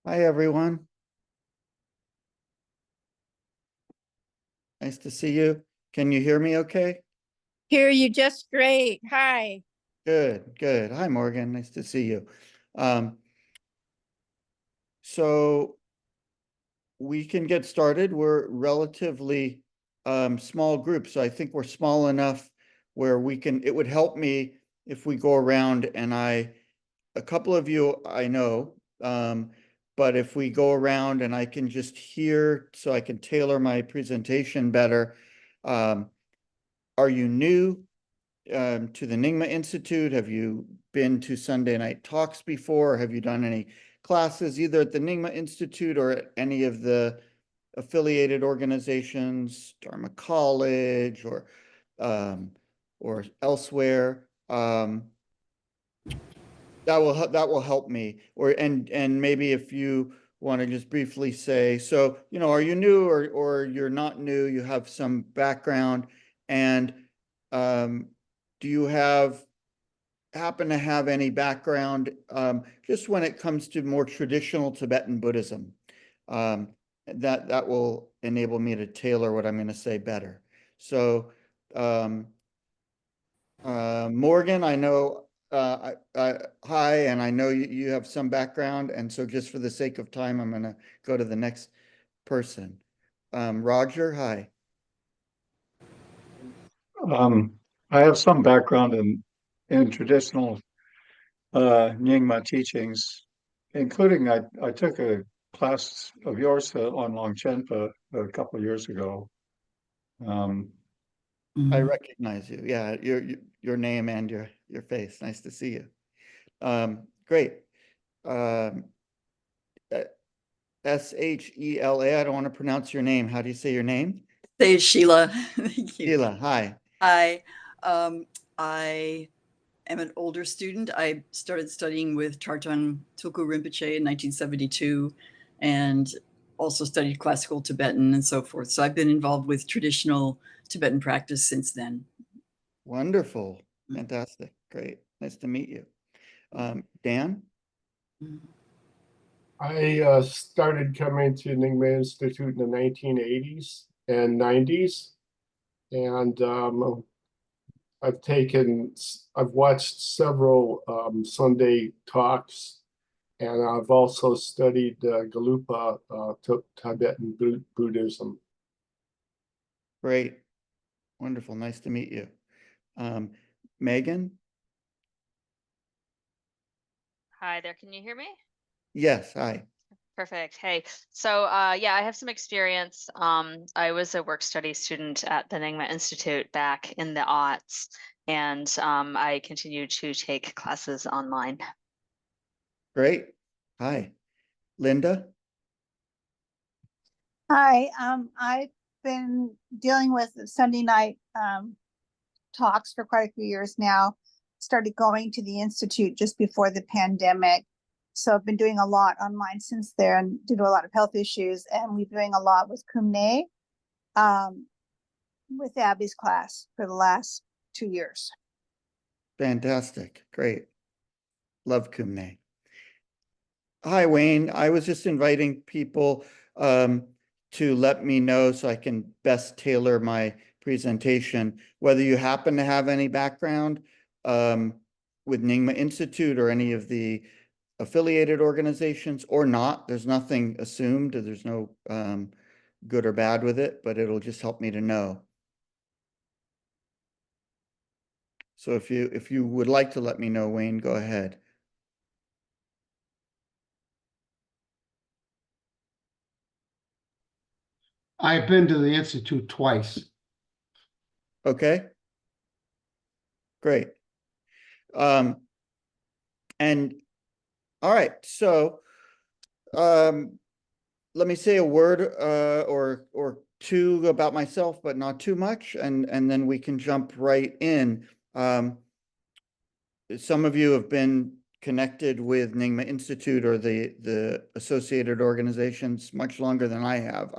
Hi, everyone. Nice to see you. Can you hear me okay? Hear you just great. Hi. Good, good. Hi, Morgan. Nice to see you. Um, so we can get started. We're relatively small groups, so I think we're small enough where it would help me if we go around and a couple of you I know, but if we go around and I can just hear so I can tailor my presentation better. Um, are you new to the Nyingma Institute? Have you been to Sunday night talks before? Have you done any classes either at the Nyingma Institute or at any of the affiliated organizations, Dharma College um, or elsewhere? That will help me. And maybe if you want to just briefly say, so are you new or you're not new? You have some background, and um, do you happen to have any background just when it comes to more traditional Tibetan Buddhism? Um, that will enable me to tailor what I'm going to say better. So, um, Morgan, I know, hi, and I know you have some background, and so just for the sake of time, I'm going to go to the next person. Roger, hi. Um, I have some background in traditional Nyingma teachings, including I took a class of yours on Longchenpa a couple of years ago. Um, I recognize you. Yeah, your name and your face. Nice to see you. Great. Um, uh, Shela. I don't want to pronounce your name. How do you say your name? Say it, Sheila. Thank you. Sheila, hi. Hi. I am an older student. I started studying with Charton Tulku Rinpoche in 1972 and also studied classical Tibetan and so forth. So I've been involved with traditional Tibetan practice since then. Wonderful. Fantastic. Great. Nice to meet you. Dan? I started coming to Nyingma Institute in the 1980s and 90s, and I've watched several Sunday talks, and I've also studied Galupa Tibetan Buddhism. Great. Wonderful. Nice to meet you. Megan? Hi there, can you hear me? Yes, hi. Perfect. Hey, so yeah, I have some experience. I was a work study student at the Nyingma Institute back in the aughts, and I continue to take classes online. Great. Hi. Linda? Hi. I've been dealing with Sunday night talks for quite a few years now. Started going to the Institute just before the pandemic. So I've been doing a lot online since then due to a lot of health issues. And we've been doing a lot with Kumne, with Abby's class for the last 2 years. Fantastic. Great. Love Kumne. Hi, Wayne. I was just inviting people to let me know so I can best tailor my presentation, whether you happen to have any background with Nyingma Institute or any of the affiliated organizations or not. There's nothing assumed. There's no good or bad with it, but it'll just help me to know. So if you would like to let me know, Wayne, go ahead. I've been to the Institute twice. Okay. Great. And all right, so let me say a word or two about myself, but not too much, and then we can jump right in. Some of you have been connected with Nyingma Institute or the associated organizations much longer than I have.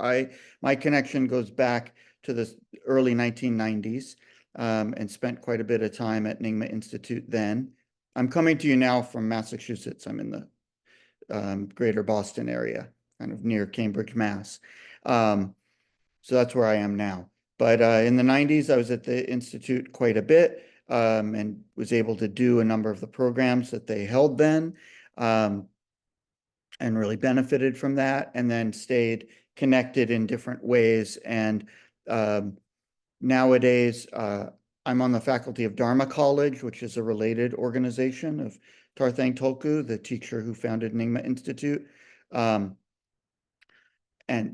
My connection goes back to the early 1990s and spent quite a bit of time at Nyingma Institute then. I'm coming to you now from Massachusetts. I'm in the greater Boston area, kind of near Cambridge, Mass. So that's where I am now. But in the 90s, I was at the Institute quite a bit and was able to do a number of the programs that they held then and really benefited from that, and then stayed connected in different ways. And nowadays, I'm on the faculty of Dharma College, which is a related organization of Tarthang Tulku, the teacher who founded Nyingma Institute. And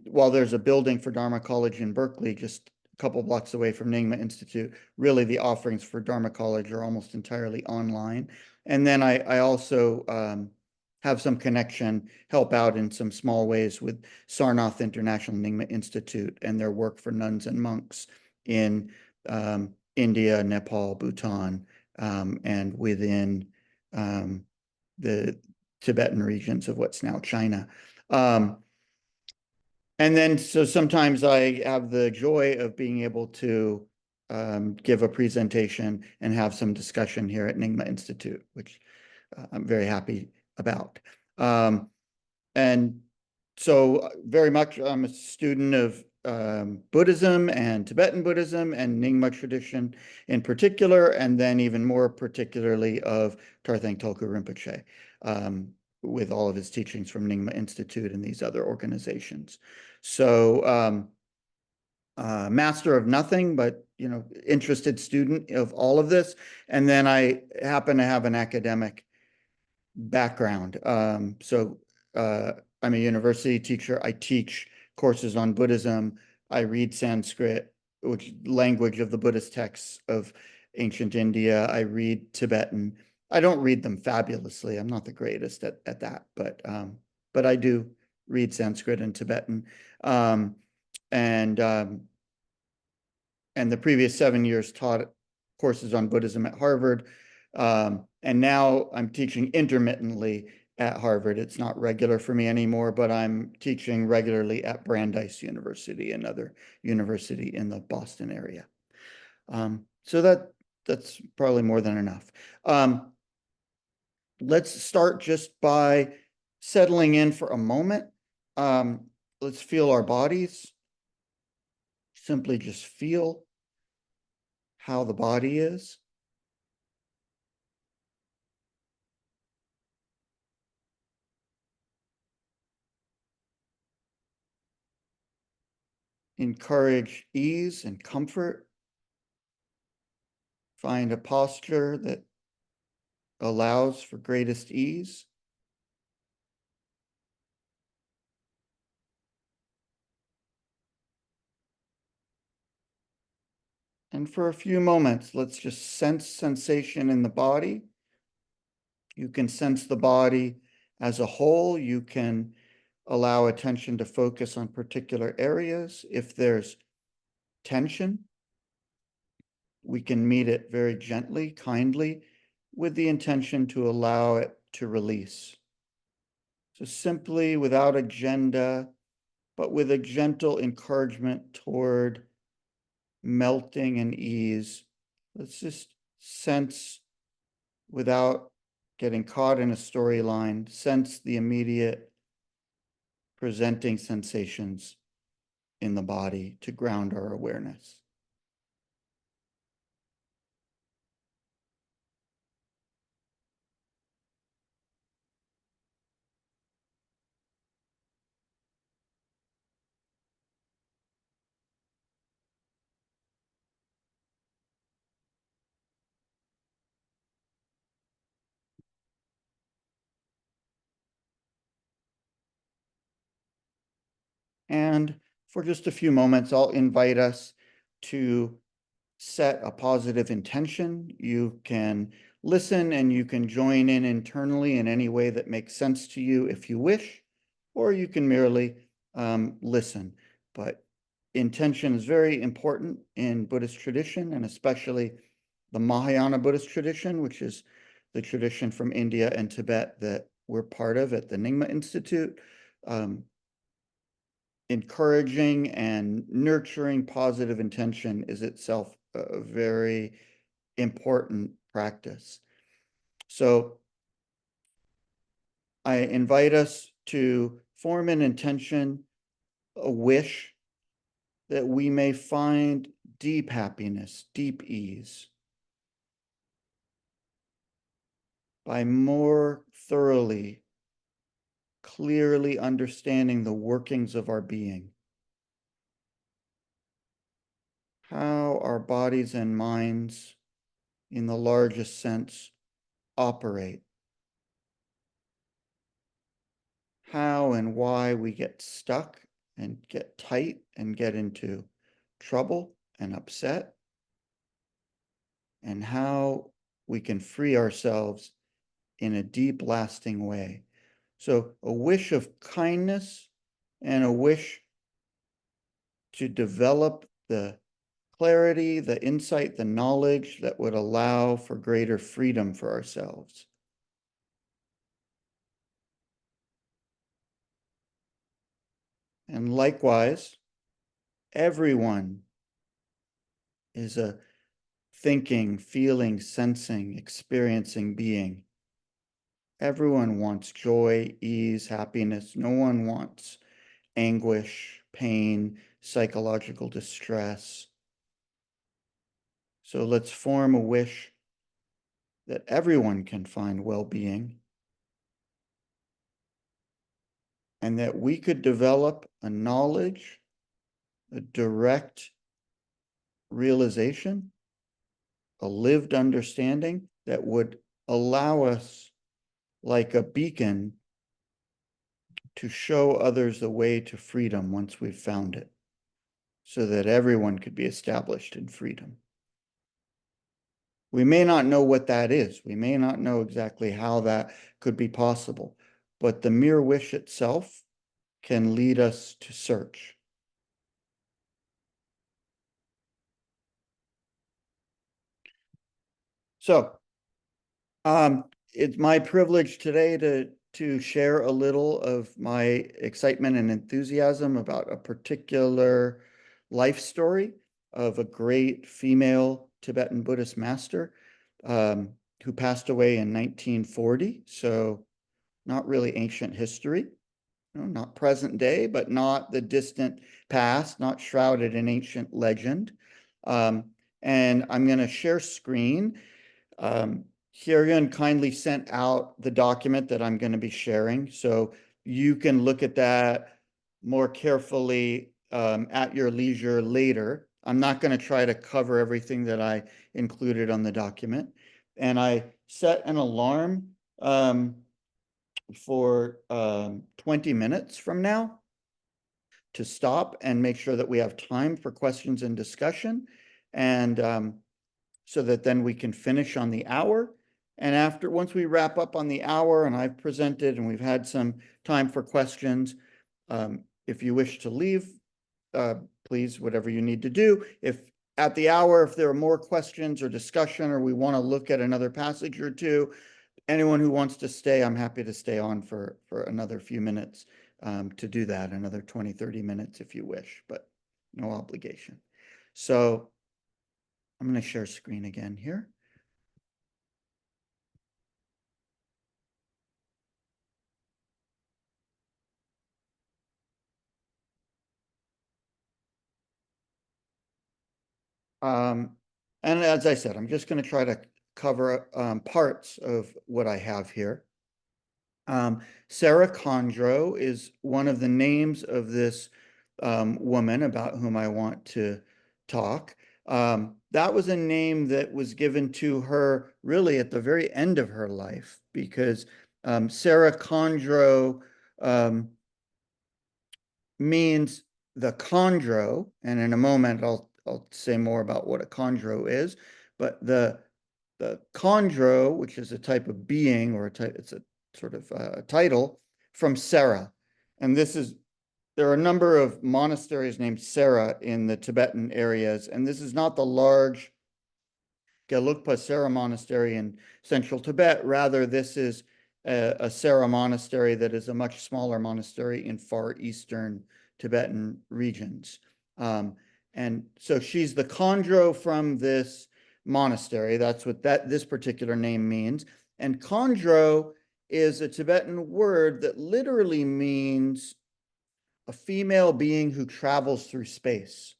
while there's a building for Dharma College in Berkeley, just a couple blocks away from Nyingma Institute, really the offerings for Dharma College are almost entirely online. And then I also have some connection, help out in some small ways with Sarnath International Nyingma Institute and their work for nuns and monks in India, Nepal, Bhutan, and within the Tibetan regions of what's now China. And then, so sometimes I have the joy of being able to give a presentation and have some discussion here at Nyingma Institute, which I'm very happy about. And so very much I'm a student of Buddhism and Tibetan Buddhism and Nyingma tradition in particular, and then even more particularly of Tarthang Tulku Rinpoche, with all of his teachings from Nyingma Institute and these other organizations. So master of nothing, but interested student of all of this. And then I happen to have an academic background. So I'm a university teacher. I teach courses on Buddhism. I read Sanskrit, which language of the Buddhist texts of ancient India. I read Tibetan. I don't read them fabulously. I'm not the greatest at that, but I do read Sanskrit and Tibetan. And the previous 7 years taught courses on Buddhism at Harvard. And now I'm teaching intermittently at Harvard. It's not regular for me anymore, but I'm teaching regularly at Brandeis University, another university in the Boston area. So that's probably more than enough. Let's start just by settling in for a moment. Let's feel our bodies. Simply just feel how the body is. Encourage ease and comfort. Find a posture that allows for greatest ease. And for a few moments, let's just sense sensation in the body. You can sense the body as a whole. You can allow attention to focus on particular areas. If there's tension, we can meet it very gently, kindly, with the intention to allow it to release. So simply, without agenda, but with a gentle encouragement toward melting and ease, let's just sense, without getting caught in a storyline, sense the immediate presenting sensations in the body to ground our awareness. And for just a few moments, I'll invite us to set a positive intention. You can listen and you can join in internally in any way that makes sense to you if you wish, or you can merely listen. But intention is very important in Buddhist tradition, and especially the Mahayana Buddhist tradition, which is the tradition from India and Tibet that we're part of at the Nyingma Institute. Encouraging and nurturing positive intention is itself a very important practice. So I invite us to form an intention, a wish that we may find deep happiness, deep ease by more thoroughly, clearly understanding the workings of our being, how our bodies and minds, in the largest sense, operate, how and why we get stuck and get tight and get into trouble and upset, and how we can free ourselves in a deep, lasting way. So a wish of kindness and a wish to develop the clarity, the insight, the knowledge that would allow for greater freedom for ourselves. And likewise, everyone is a thinking, feeling, sensing, experiencing being. Everyone wants joy, ease, happiness. No one wants anguish, pain, psychological distress. So let's form a wish that everyone can find well-being and that we could develop a knowledge, a direct realization, a lived understanding that would allow us, like a beacon, to show others the way to freedom once we've found it, so that everyone could be established in freedom. We may not know what that is. We may not know exactly how that could be possible, but the mere wish itself can lead us to search. So, it's my privilege today to share a little of my excitement and enthusiasm about a particular life story of a great female Tibetan Buddhist master who passed away in 1940. So not really ancient history, not present day, but not the distant past, not shrouded in ancient legend. And I'm going to share screen. Hyerian kindly sent out the document that I'm going to be sharing, so you can look at that more carefully at your leisure later. I'm not going to try to cover everything that I included on the document. And I set an alarm for 20 minutes from now to stop and make sure that we have time for questions and discussion, and so that then we can finish on the hour. And once we wrap up on the hour and I've presented and we've had some time for questions, if you wish to leave, please, whatever you need to do. If at the hour, if there are more questions or discussion, or we want to look at another passage or two, anyone who wants to stay, I'm happy to stay on for another few minutes to do that, another 20, 30 minutes if you wish, but no obligation. So I'm going to share screen again here. And as I said, I'm just going to try to cover parts of what I have here. Sera Kandro is one of the names of this woman about whom I want to talk. That was a name that was given to her really at the very end of her life, because Sera Kandro means the chondro, and in a moment I'll say more about what a chondro is, but the chondro, which is a type of being, or it's a sort of title from Sera. And there are a number of monasteries named Sera in the Tibetan areas, and this is not the large Gelugpa Sera monastery in central Tibet. Rather, this is a Sera monastery that is a much smaller monastery in far eastern Tibetan regions. And so she's the chondro from this monastery. That's what this particular name means. And chondro is a Tibetan word that literally means a female being who travels through space.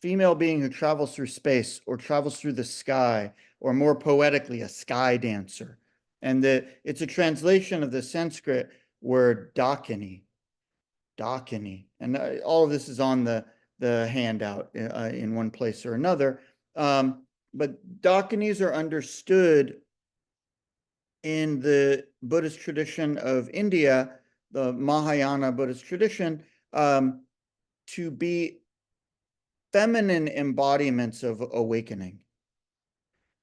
Female being who travels through space or travels through the sky, or more poetically, a sky dancer. And it's a translation of the Sanskrit word dakini. Dakini. And all of this is on the handout in one place or another. But dakinis are understood in the Buddhist tradition of India, the Mahayana Buddhist tradition, to be feminine embodiments of awakening.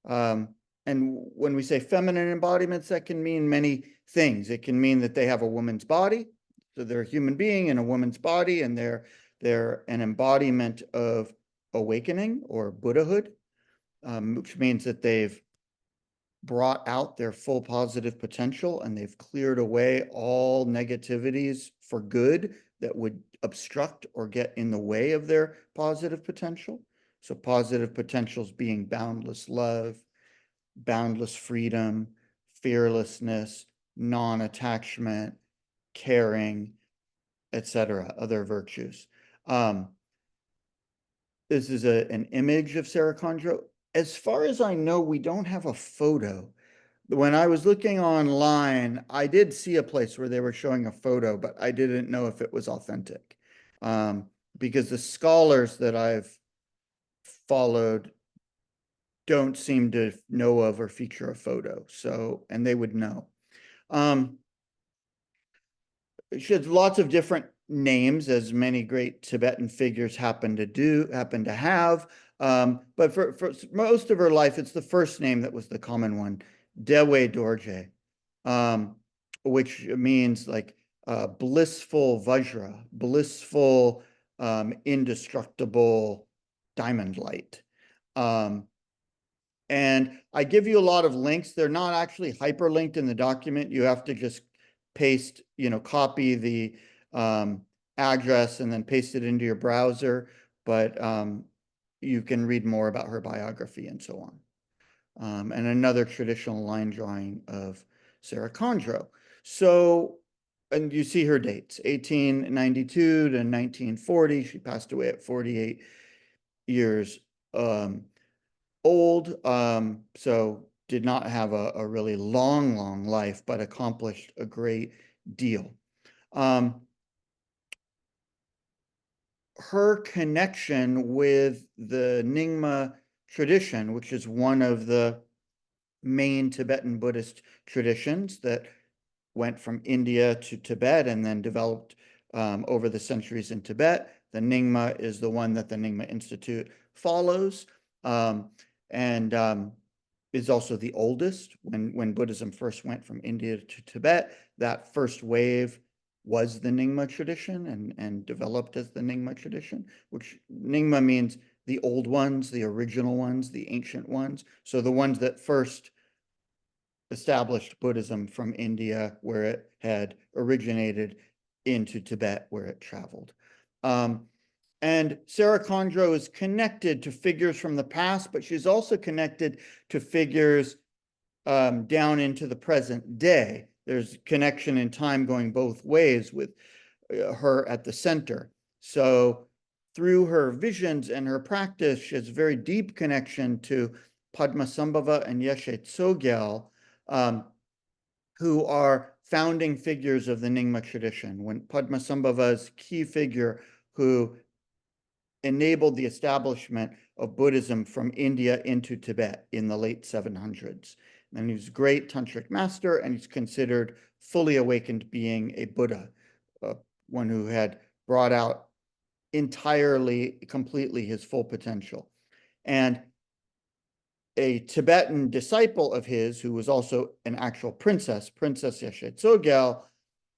And when we say feminine embodiments, that can mean many things. It can mean that they have a woman's body, so they're a human being in a woman's body, and they're an embodiment of awakening or Buddhahood, which means that they've brought out their full positive potential and they've cleared away all negativities for good that would obstruct or get in the way of their positive potential. So positive potentials being boundless love, boundless freedom, fearlessness, non-attachment, caring, etc., other virtues. This is an image of Sera Kandro. As far as I know, we don't have a photo. When I was looking online, I did see a place where they were showing a photo, but I didn't know if it was authentic. Because the scholars that I've followed don't seem to know of or feature a photo. So, and they would know. She had lots of different names, as many great Tibetan figures happen to have. But for most of her life, it's the first name that was the common one, Dewe Dorje, which means like blissful Vajra, blissful, indestructible diamond light. And I give you a lot of links. They're not actually hyperlinked in the document. You have to just paste, copy the address and then paste it into your browser. But you can read more about her biography and so on. And another traditional line drawing of Sera Kandro. So, and you see her dates, 1892 to 1940. She passed away at 48 years old, so did not have a really long life, but accomplished a great deal. Her connection with the Nyingma tradition, which is one of the main Tibetan Buddhist traditions that went from India to Tibet and then developed over the centuries in Tibet. The Nyingma is the one that the Nyingma Institute follows. And is also the oldest. When Buddhism first went from India to Tibet, that first wave was the Nyingma tradition and developed as the Nyingma tradition, which Nyingma means the old ones, the original ones, the ancient ones. So the ones that first established Buddhism from India, where it had originated, into Tibet, where it traveled. And Sera Kandro is connected to figures from the past, but she's also connected to figures down into the present day. There's connection in time going both ways with her at the center. So through her visions and her practice, she has a very deep connection to Padmasambhava and Yeshe Tsogyal, who are founding figures of the Nyingma tradition. When Padmasambhava's key figure who enabled the establishment of Buddhism from India into Tibet in the late 700s. And he's a great tantric master, and he's considered fully awakened being a Buddha, one who had brought out entirely, completely his full potential. And a Tibetan disciple of his, who was also an actual princess, Princess Yeshe Tsogyal,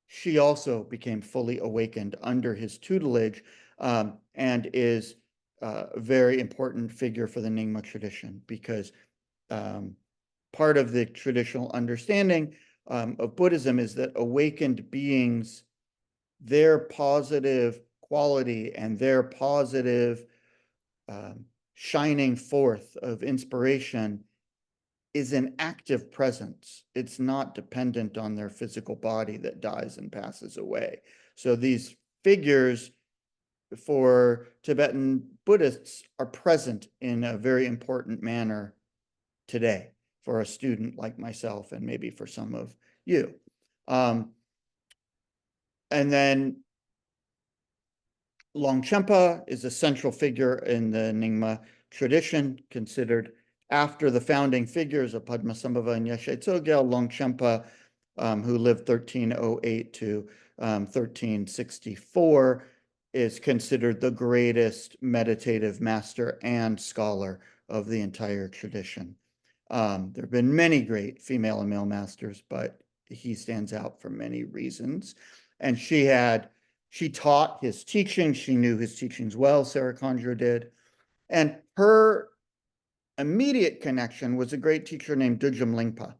she also became fully awakened under his tutelage, and is a very important figure for the Nyingma tradition, because part of the traditional understanding of Buddhism is that awakened beings, their positive quality and their positive shining forth of inspiration is an active presence. It's not dependent on their physical body that dies and passes away. So these figures for Tibetan Buddhists are present in a very important manner today for a student like myself and maybe for some of you. And then Longchenpa is a central figure in the Nyingma tradition, considered after the founding figures of Padmasambhava and Yeshe Tsogyal. Longchenpa, who lived 1308 to 1364, is considered the greatest meditative master and scholar of the entire tradition. There have been many great female and male masters, but he stands out for many reasons. And she taught his teachings. She knew his teachings well, Sera Kandro did. And her immediate connection was a great teacher named Dudjom Lingpa,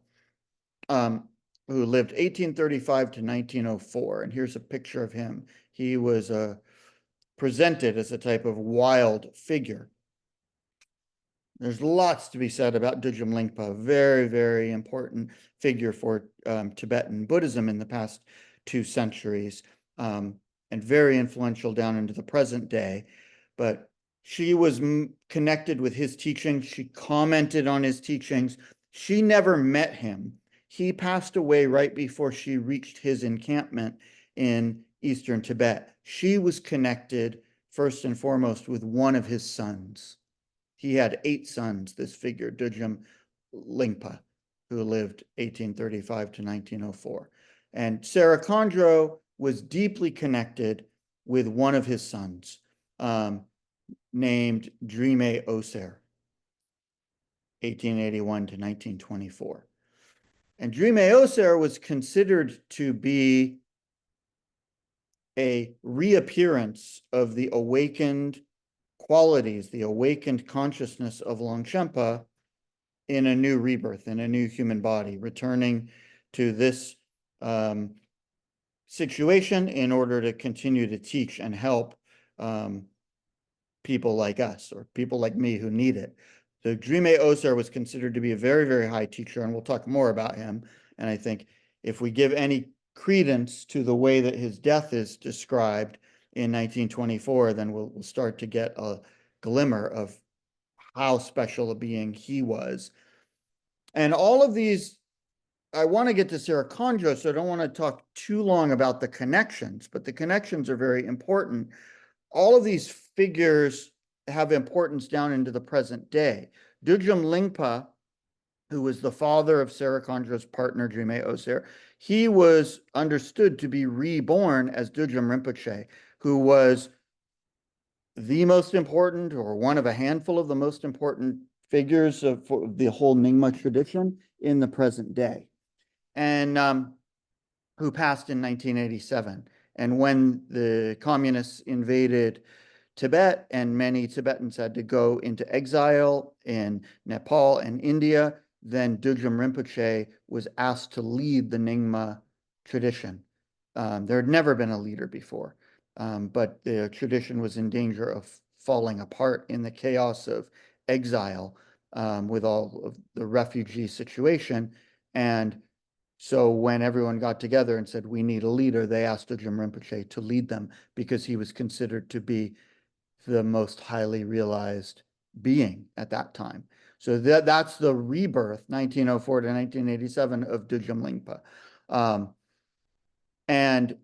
who lived 1835 to 1904. And here's a picture of him. He was presented as a type of wild figure. There's lots to be said about Dudjom Lingpa, a very, very important figure for Tibetan Buddhism in the past 2 centuries, and very influential down into the present day. But she was connected with his teachings. She commented on his teachings. She never met him. He passed away right before she reached his encampment in eastern Tibet. She was connected first and foremost with one of his sons. He had 8 sons, this figure, Dudjom Lingpa, who lived 1835 to 1904. And Sera Kandro was deeply connected with one of his sons, named Drime Oser, 1881 to 1924. And Drime Oser was considered to be a reappearance of the awakened qualities, the awakened consciousness of Longchenpa in a new rebirth, in a new human body, returning to this situation in order to continue to teach and help people like us or people like me who need it. So Drime Oser was considered to be a very, very high teacher, and we'll talk more about him. And I think if we give any credence to the way that his death is described in 1924, then we'll start to get a glimmer of how special a being he was. And all of these, I want to get to Sera Kandro, so I don't want to talk too long about the connections, but the connections are very important. All of these figures have importance down into the present day. Dudjom Lingpa, who was the father of Sera Kandro's partner, Drime Oser, he was understood to be reborn as Dudjom Rinpoche, who was the most important, or one of a handful of the most important figures of the whole Nyingma tradition in the present day, and who passed in 1987. And when the communists invaded Tibet and many Tibetans had to go into exile in Nepal and India, then Dudjom Rinpoche was asked to lead the Nyingma tradition. There had never been a leader before, but the tradition was in danger of falling apart in the chaos of exile with all of the refugee situation. And so when everyone got together and said, we need a leader, they asked Dudjom Rinpoche to lead them because he was considered to be the most highly realized being at that time. So that's the rebirth, 1904 to 1987, of Dudjom Lingpa. And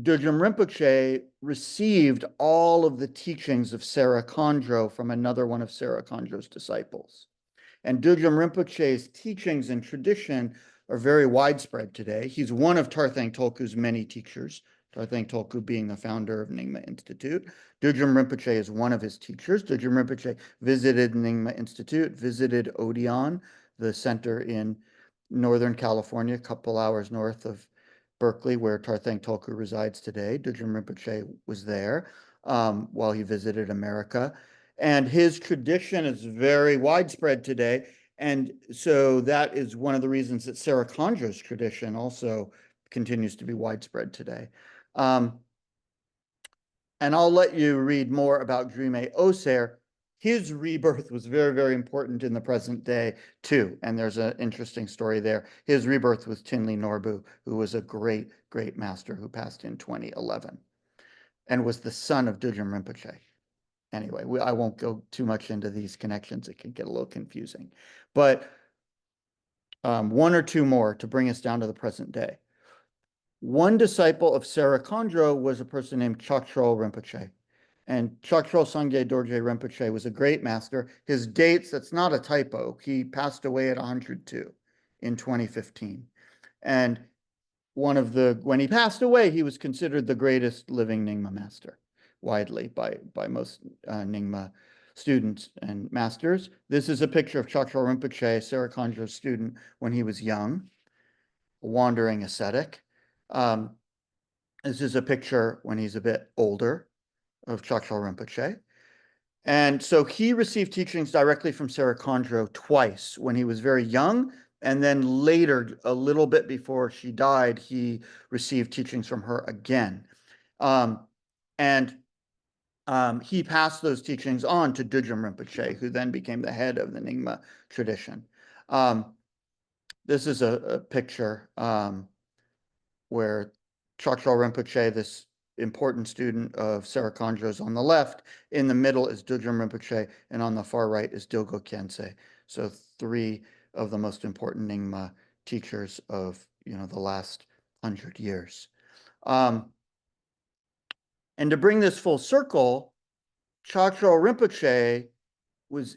Dudjom Rinpoche received all of the teachings of Sera Kandro from another one of Sera Kandro's disciples. And Dudjom Rinpoche's teachings and tradition are very widespread today. He's one of Tarthang Tolku's many teachers, Tarthang Tolku being the founder of Nyingma Institute. Dudjom Rinpoche is one of his teachers. Dudjom Rinpoche visited Nyingma Institute, visited Odeon, the center in Northern California, a couple hours north of Berkeley, where Tarthang Tolku resides today. Dudjom Rinpoche was there while he visited America. And his tradition is very widespread today. And so that is one of the reasons that Sera Kandro's tradition also continues to be widespread today. And I'll let you read more about Drime Oser. his rebirth was very, very important in the present day too. And there's an interesting story there. His rebirth was Tinley Norbu, who was a great, great master who passed in 2011 and was the son of Dudjom Rinpoche. Anyway, I won't go too much into these connections. It can get a little confusing. But one or two more to bring us down to the present day. One disciple of Sera Kandro was a person named Choktrul Rinpoche. And Choktrul Sangye Dorje Rinpoche was a great master. His dates, that's not a typo. He passed away at 102 in 2015. And when he passed away, he was considered the greatest living Nyingma master, widely by most Nyingma students and masters. This is a picture of Choktrul Rinpoche, Sera Kandro's student, when he was young, a wandering ascetic. This is a picture when he's a bit older of Choktrul Rinpoche. And so he received teachings directly from Sera Kandro twice, when he was very young, and then later, a little bit before she died, he received teachings from her again. He passed those teachings on to Dudjom Rinpoche, who then became the head of the Nyingma tradition. This is a picture where Choktrul Rinpoche, this important student of Sera Kandro's, on the left. In the middle is Dudjom Rinpoche, and on the far right is Dilgo Khyentse. So three of the most important Nyingma teachers of the last 100 years. And to bring this full circle, Choktrul Rinpoche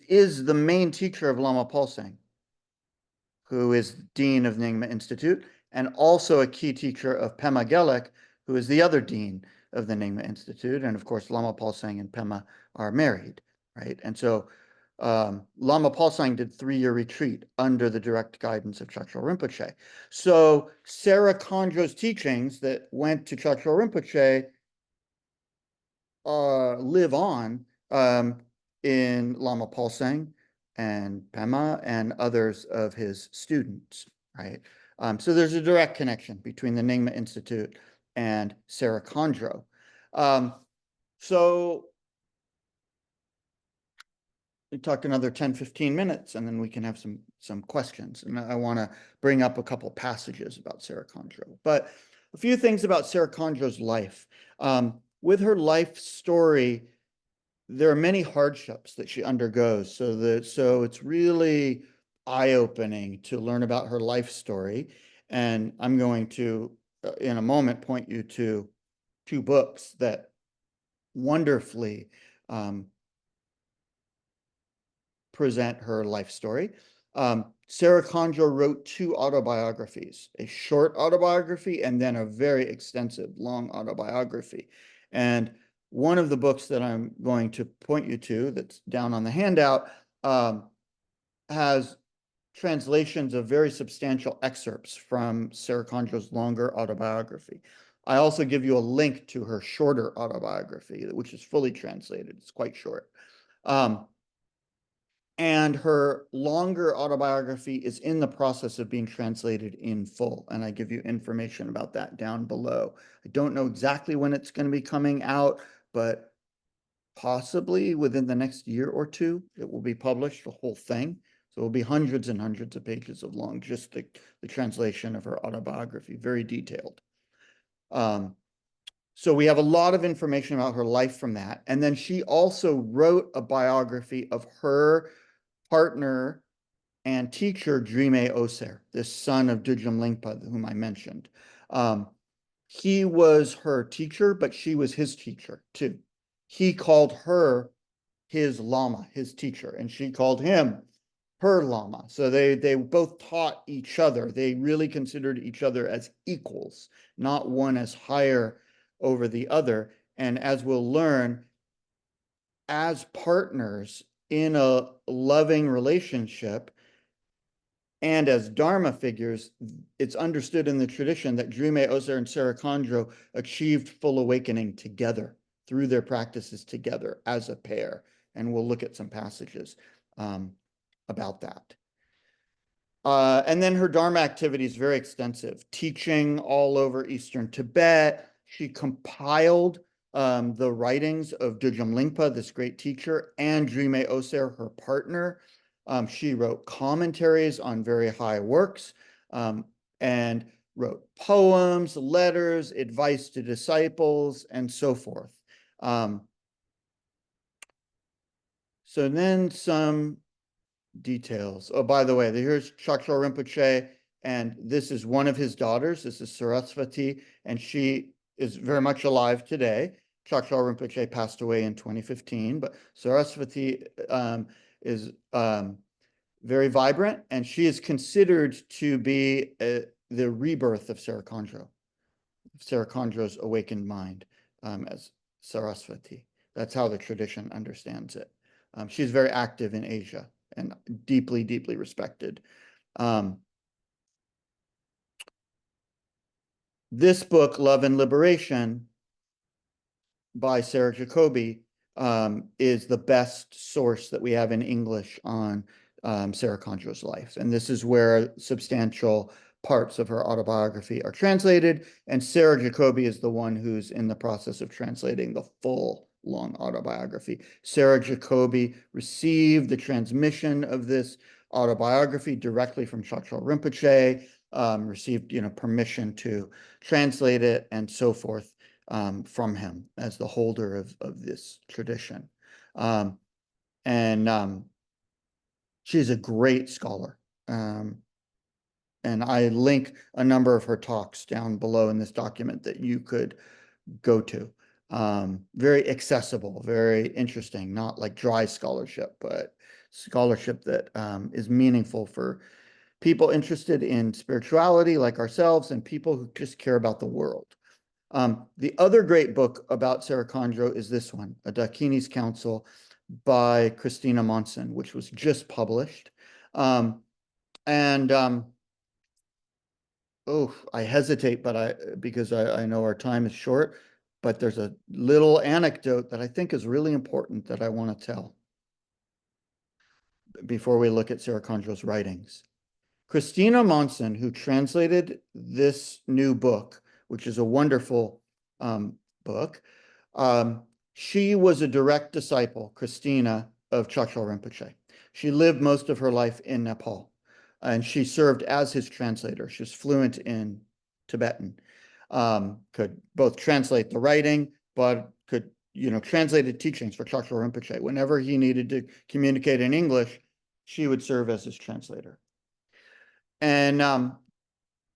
is the main teacher of Lama Palsang, who is dean of Nyingma Institute, and also a key teacher of Pema Gelek, who is the other dean of the Nyingma Institute. And of course, Lama Palsang and Pema are married, right? And so Lama Palsang did 3-year retreat under the direct guidance of Choktrul Rinpoche. So Sera Kandro's teachings that went to Choktrul Rinpoche live on in Lama Palsang and Pema and others of his students, right? So there's a direct connection between the Nyingma Institute and Sera Kandro. So we talk another 10, 15 minutes, and then we can have some questions. And I want to bring up a couple passages about Sera Kandro. But a few things about Sera Kandro's life. With her life story, there are many hardships that she undergoes. So it's really eye-opening to learn about her life story. And I'm going to, in a moment, point you to 2 books that wonderfully present her life story. Sera Kandro wrote 2 autobiographies, a short autobiography and then a very extensive, long autobiography. And one of the books that I'm going to point you to, that's down on the handout, has translations of very substantial excerpts from Sera Kandro's longer autobiography. I also give you a link to her shorter autobiography, which is fully translated. It's quite short. And her longer autobiography is in the process of being translated in full. And I give you information about that down below. I don't know exactly when it's going to be coming out, but possibly within the next year or 2, it will be published, the whole thing. So it will be hundreds and hundreds of pages of long, just the translation of her autobiography, very detailed. So we have a lot of information about her life from that. And then she also wrote a biography of her partner and teacher, Drime Oser, this son of Dudjom Lingpa, whom I mentioned. He was her teacher, but she was his teacher too. He called her his Lama, his teacher, and she called him her Lama. So they both taught each other. They really considered each other as equals, not one as higher over the other. And as we'll learn, as partners in a loving relationship and as Dharma figures, it's understood in the tradition that Drime Oser and Sera Kandro achieved full awakening together through their practices together as a pair. And we'll look at some passages about that. And then her Dharma activity is very extensive, teaching all over Eastern Tibet. She compiled the writings of Dujum Lingpa, this great teacher, and Drime Oser, her partner. She wrote commentaries on very high works, and wrote poems, letters, advice to disciples, and so forth. So then some details. Oh, by the way, here's Chakchor Rinpoche, and this is one of his daughters. This is Saraswati, and she is very much alive today. Chakchor Rinpoche passed away in 2015, but Saraswati is very vibrant, and she is considered to be the rebirth of Sera Kandro, Sera Kandro's awakened mind, as Saraswati. That's how the tradition understands it. She's very active in Asia and deeply, deeply respected. This book, Love and Liberation, by Sarah Jacobi, is the best source that we have in English on Sera Kandro's life. And this is where substantial parts of her autobiography are translated. And Sera Jacobi is the one who's in the process of translating the full long autobiography. Sera Jacobi received the transmission of this autobiography directly from Chakchor Rinpoche, received permission to translate it and so forth from him as the holder of this tradition. She's a great scholar. And I link a number of her talks down below in this document that you could go to. Very accessible, very interesting, not like dry scholarship, but scholarship that is meaningful for people interested in spirituality like ourselves and people who just care about the world. The other great book about Sera Kandro is this one, A Dakini's Council by Christina Monson, which was just published. Oh, I hesitate, because I know our time is short, but there's a little anecdote that I think is really important that I want to tell before we look at Sera Kandro's writings. Christina Monson, who translated this new book, which is a wonderful book, she was a direct disciple, Christina, of Chakchor Rinpoche. She lived most of her life in Nepal, and she served as his translator. She was fluent in Tibetan, could both translate the writing, but could translated teachings for Chakchor Rinpoche. Whenever he needed to communicate in English, she would serve as his translator. And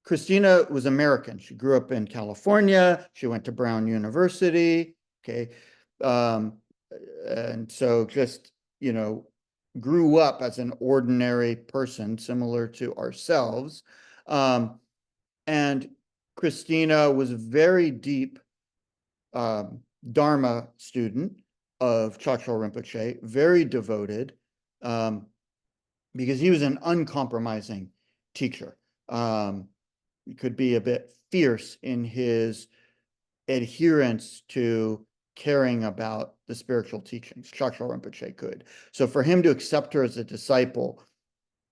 Christina was American. She grew up in California. She went to Brown University. Okay. And so just, grew up as an ordinary person, similar to ourselves. And Christina was a very deep Dharma student of Chakchor Rinpoche, very devoted, because he was an uncompromising teacher. He could be a bit fierce in his adherence to caring about the spiritual teachings. Chakchor Rinpoche could. So for him to accept her as a disciple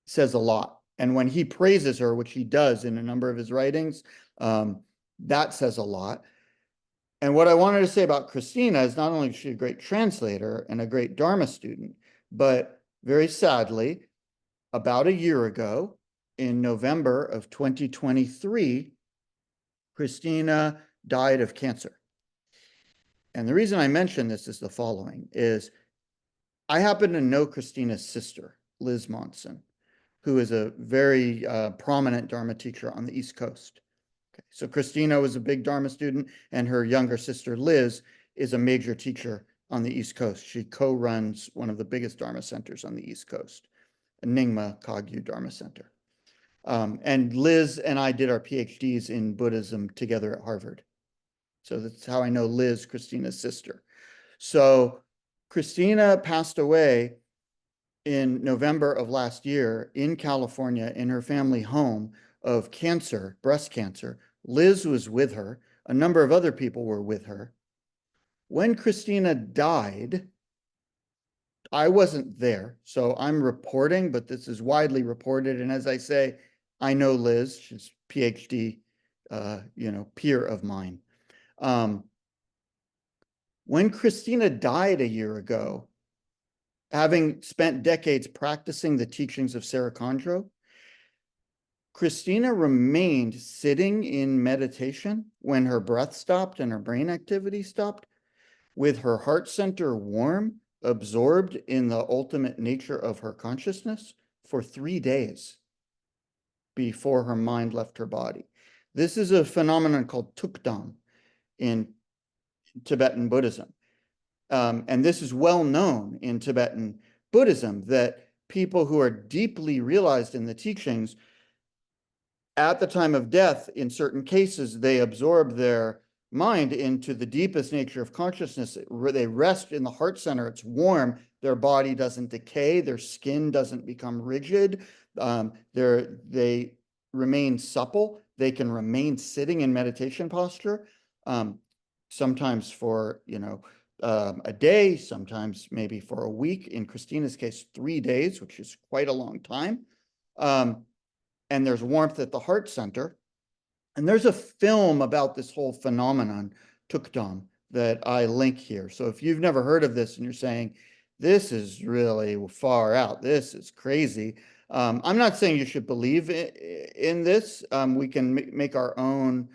says a lot. And when he praises her, which he does in a number of his writings, that says a lot. And what I wanted to say about Christina is not only is she a great translator and a great Dharma student, but very sadly, about a year ago, in November of 2023, Christina died of cancer. And the reason I mention this is the following, is I happen to know Christina's sister, Liz Monson, who is a very prominent Dharma teacher on the East Coast. Okay. So Christina was a big Dharma student, and her younger sister, Liz, is a major teacher on the East Coast. She co-runs one of the biggest Dharma centers on the East Coast, Nyingma Kagyu Dharma Center. And Liz and I did our PhDs in Buddhism together at Harvard. So that's how I know Liz, Christina's sister. So Christina passed away in November of last year in California in her family home of cancer, breast cancer. Liz was with her. A number of other people were with her. When Christina died, I wasn't there, so I'm reporting, but this is widely reported. And as I say, I know Liz, she's PhD, peer of mine. When Christina died a year ago, having spent decades practicing the teachings of Sera Kandro, Christina remained sitting in meditation when her breath stopped and her brain activity stopped, with her heart center warm, absorbed in the ultimate nature of her consciousness for 3 days before her mind left her body. This is a phenomenon called tukdam in Tibetan Buddhism. And this is well known in Tibetan Buddhism, that people who are deeply realized in the teachings, at the time of death, in certain cases, they absorb their mind into the deepest nature of consciousness. They rest in the heart center. It's warm. Their body doesn't decay. Their skin doesn't become rigid. They remain supple. They can remain sitting in meditation posture, sometimes for, a day, sometimes maybe for a week. In Christina's case, 3 days, which is quite a long time. And there's warmth at the heart center. And there's a film about this whole phenomenon, tukdam, that I link here. So if you've never heard of this and you're saying, this is really far out, this is crazy, I'm not saying you should believe in this. We can make our own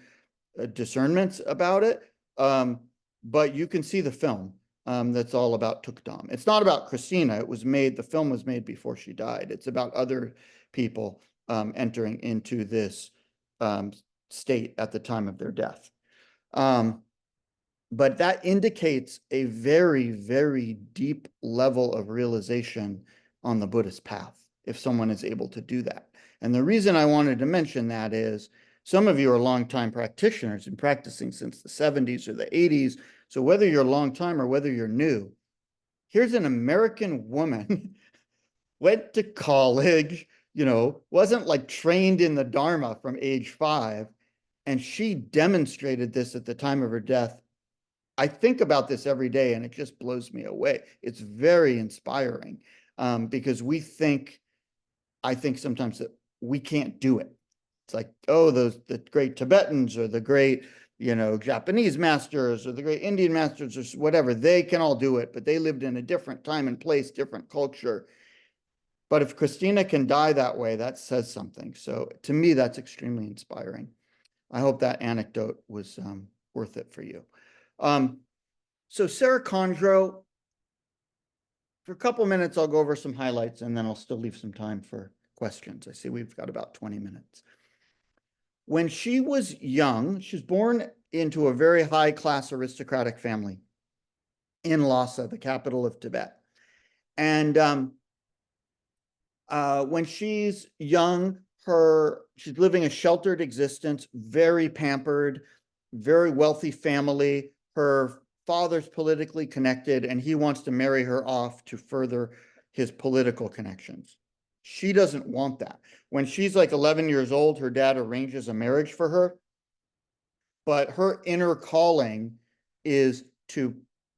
discernments about it. But you can see the film that's all about tukdam. It's not about Christina. The film was made before she died. It's about other people entering into this state at the time of their death. But that indicates a very, very deep level of realization on the Buddhist path, if someone is able to do that. And the reason I wanted to mention that is some of you are longtime practitioners and practicing since the 70s or the 80s. So whether you're a long time or whether you're new, here's an American woman, went to college, wasn't like trained in the Dharma from age 5. And she demonstrated this at the time of her death. I think about this every day and it just blows me away. It's very inspiring because I think sometimes that we can't do it. It's like, oh, the great Tibetans or the great, Japanese masters or the great Indian masters or whatever, they can all do it, but they lived in a different time and place, different culture. But if Christina can die that way, that says something. So to me, that's extremely inspiring. I hope that anecdote was worth it for you. So Sera Kandro, for a couple minutes, I'll go over some highlights and then I'll still leave some time for questions. I see we've got about 20 minutes. When she was young, she was born into a very high-class aristocratic family in Lhasa, the capital of Tibet. And when she's young, she's living a sheltered existence, very pampered, very wealthy family. Her father's politically connected, and he wants to marry her off to further his political connections. She doesn't want that. When she's like 11 years old, her dad arranges a marriage for her. But her inner calling is to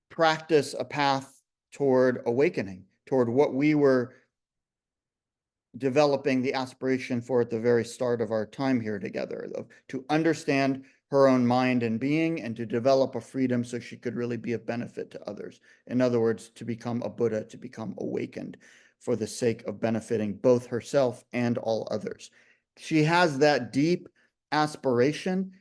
practice a path toward awakening, toward what we were developing the aspiration for at the very start of our time here together, to understand her own mind and being and to develop a freedom so she could really be of benefit to others. In other words, to become a Buddha, to become awakened for the sake of benefiting both herself and all others. She has that deep aspiration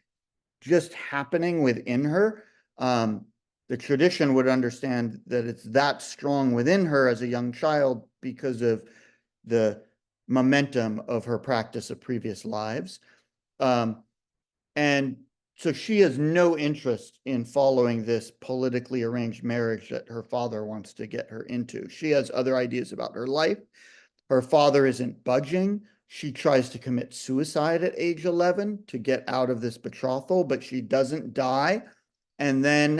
just happening within her. The tradition would understand that it's that strong within her as a young child because of the momentum of her practice of previous lives. And so she has no interest in following this politically arranged marriage that her father wants to get her into. She has other ideas about her life. Her father isn't budging. She tries to commit suicide at age 11 to get out of this betrothal, but she doesn't die. And then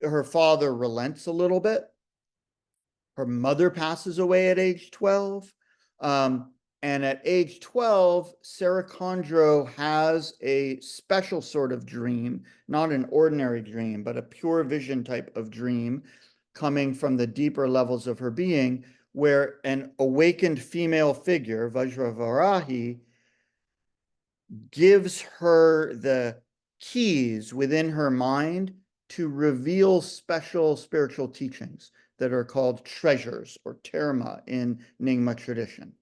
her father relents a little bit. Her mother passes away at age 12. And at age 12, Sera Kandro has a special sort of dream, not an ordinary dream, but a pure vision type of dream coming from the deeper levels of her being, where an awakened female figure, Vajravarahi, gives her the keys within her mind to reveal special spiritual teachings that are called treasures or terma in Nyingma tradition.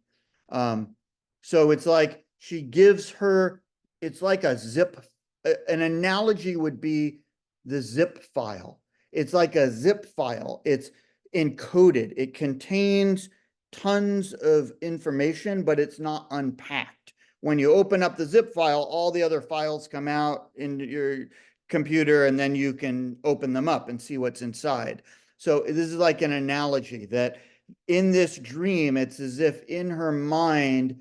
So it's like she gives her, it's like a zip, an analogy would be the zip file. It's like a zip file. It's encoded. It contains tons of information, but it's not unpacked. When you open up the zip file, all the other files come out in your computer, and then you can open them up and see what's inside. So this is like an analogy that in this dream, it's as if in her mind,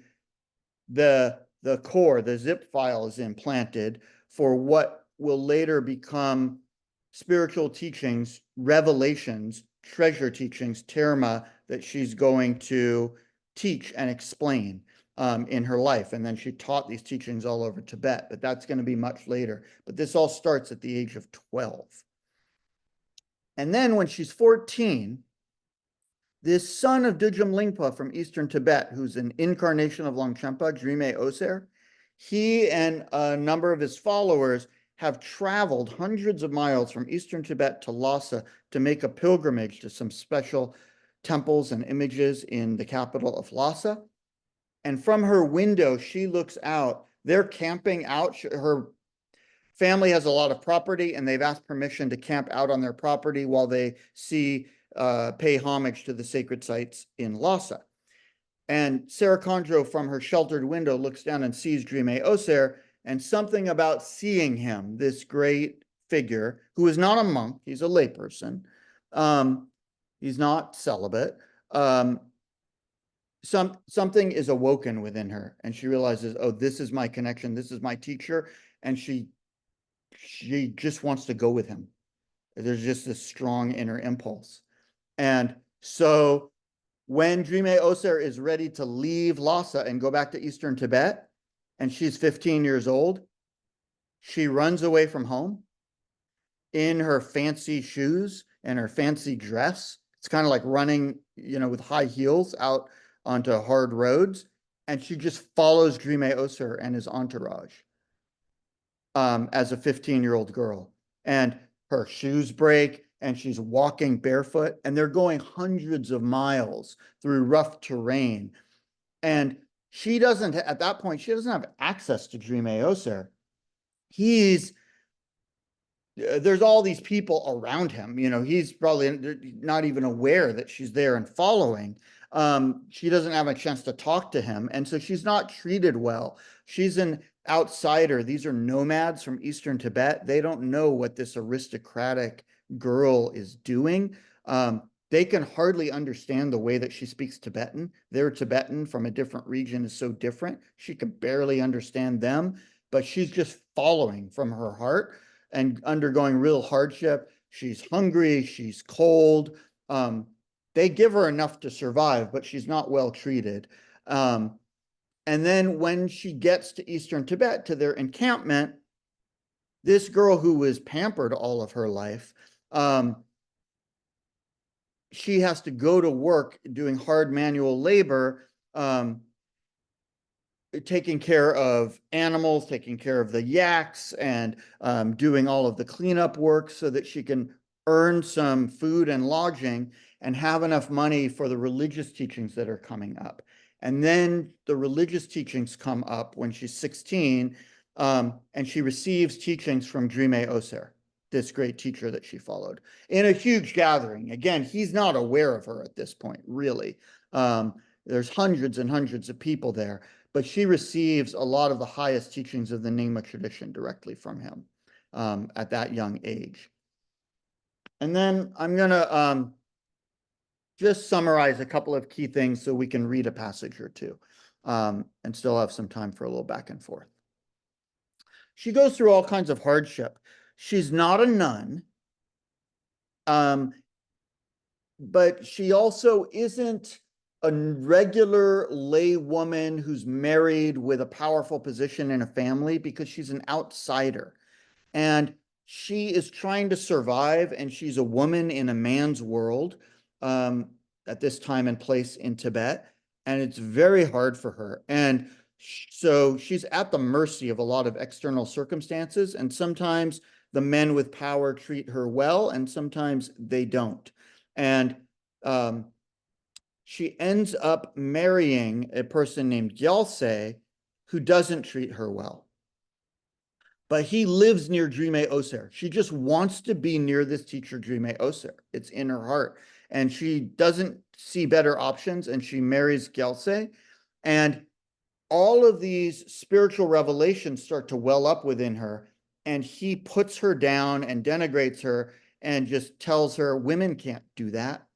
the core, the zip file is implanted for what will later become spiritual teachings, revelations, treasure teachings, terma, that she's going to teach and explain in her life. And then she taught these teachings all over Tibet, but that's going to be much later. But this all starts at the age of 12. And then when she's 14, this son of Dudjom Lingpa from Eastern Tibet, who's an incarnation of Longchenpa, Drime Oser, he and a number of his followers have traveled hundreds of miles from Eastern Tibet to Lhasa to make a pilgrimage to some special temples and images in the capital of Lhasa. And from her window, she looks out. They're camping out. Her family has a lot of property, and they've asked permission to camp out on their property while they pay homage to the sacred sites in Lhasa. And Sera Kandro, from her sheltered window, looks down and sees Drime Oser, and something about seeing him, this great figure, who is not a monk, he's a layperson, he's not celibate, something is awoken within her, and she realizes, oh, this is my connection, this is my teacher, and she just wants to go with him. There's just this strong inner impulse. And so when Drime Oser is ready to leave Lhasa and go back to Eastern Tibet, and she's 15 years old, she runs away from home in her fancy shoes and her fancy dress. It's kind of like running, with high heels out onto hard roads. And she just follows Drime Oser and his entourage as a 15-year-old girl. And her shoes break, and she's walking barefoot, and they're going hundreds of miles through rough terrain. And she doesn't, at that point, she doesn't have access to Drime Oser. There's all these people around him, he's probably not even aware that she's there and following. She doesn't have a chance to talk to him. And so she's not treated well. She's an outsider. These are nomads from Eastern Tibet. They don't know what this aristocratic girl is doing. They can hardly understand the way that she speaks Tibetan. Their Tibetan from a different region is so different. She can barely understand them, but she's just following from her heart and undergoing real hardship. She's hungry, she's cold. They give her enough to survive, but she's not well treated. And then when she gets to Eastern Tibet, to their encampment, this girl who was pampered all of her life, she has to go to work doing hard manual labor, taking care of animals, taking care of the yaks, and doing all of the cleanup work so that she can earn some food and lodging and have enough money for the religious teachings that are coming up. And then the religious teachings come up when she's 16, and she receives teachings from Drime Oser, this great teacher that she followed, in a huge gathering. Again, he's not aware of her at this point, really. There's hundreds and hundreds of people there, but she receives a lot of the highest teachings of the Nyingma tradition directly from him at that young age. And then I'm going to just summarize a couple of key things so we can read a passage or two and still have some time for a little back and forth. She goes through all kinds of hardship. She's not a nun, but she also isn't a regular lay woman who's married with a powerful position in a family, because she's an outsider. And she is trying to survive, and she's a woman in a man's world at this time and place in Tibet. And it's very hard for her. And so she's at the mercy of a lot of external circumstances. And sometimes the men with power treat her well, and sometimes they don't. And she ends up marrying a person named Gyaltse, who doesn't treat her well. But he lives near Drime Oser. She just wants to be near this teacher, Drime Oser. It's in her heart. And she doesn't see better options, and she marries Gyaltse. And all of these spiritual revelations start to well up within her, and he puts her down and denigrates her and just tells her, women can't do that.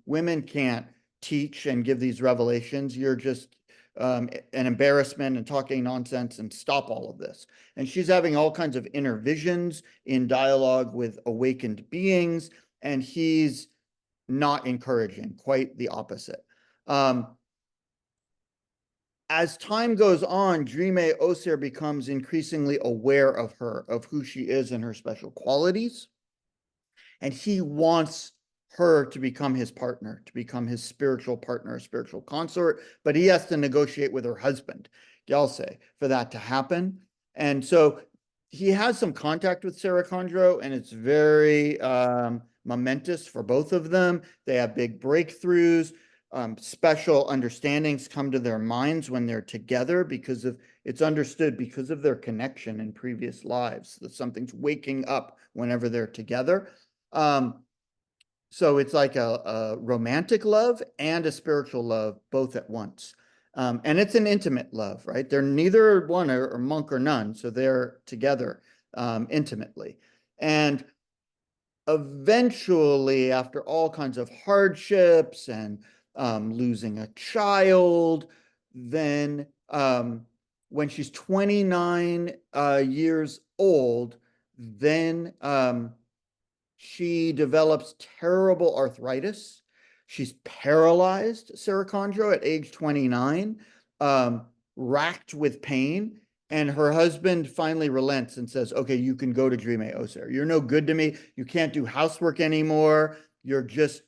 Women can't teach and give these revelations. You're just an embarrassment and talking nonsense, and stop all of this. And she's having all kinds of inner visions in dialogue with awakened beings, and he's not encouraging, quite the opposite. As time goes on, Drime Oser becomes increasingly aware of her, of who she is and her special qualities. And he wants her to become his partner, to become his spiritual partner, spiritual consort. But he has to negotiate with her husband, Gyaltse, for that to happen. And so he has some contact with Sera Kandro, and it's very momentous for both of them. They have big breakthroughs. Special understandings come to their minds when they're together, because of it's understood because of their connection in previous lives that something's waking up whenever they're together. So it's like a romantic love and a spiritual love both at once. And it's an intimate love, right? They're neither one or monk or nun, so they're together intimately. And eventually, after all kinds of hardships and losing a child, then when she's 29 years old, then she develops terrible arthritis. She's paralyzed, Sera Kandro, at age 29, racked with pain. And her husband finally relents and says, okay, you can go to Drime Oser. You're no good to me. You can't do housework anymore. You're just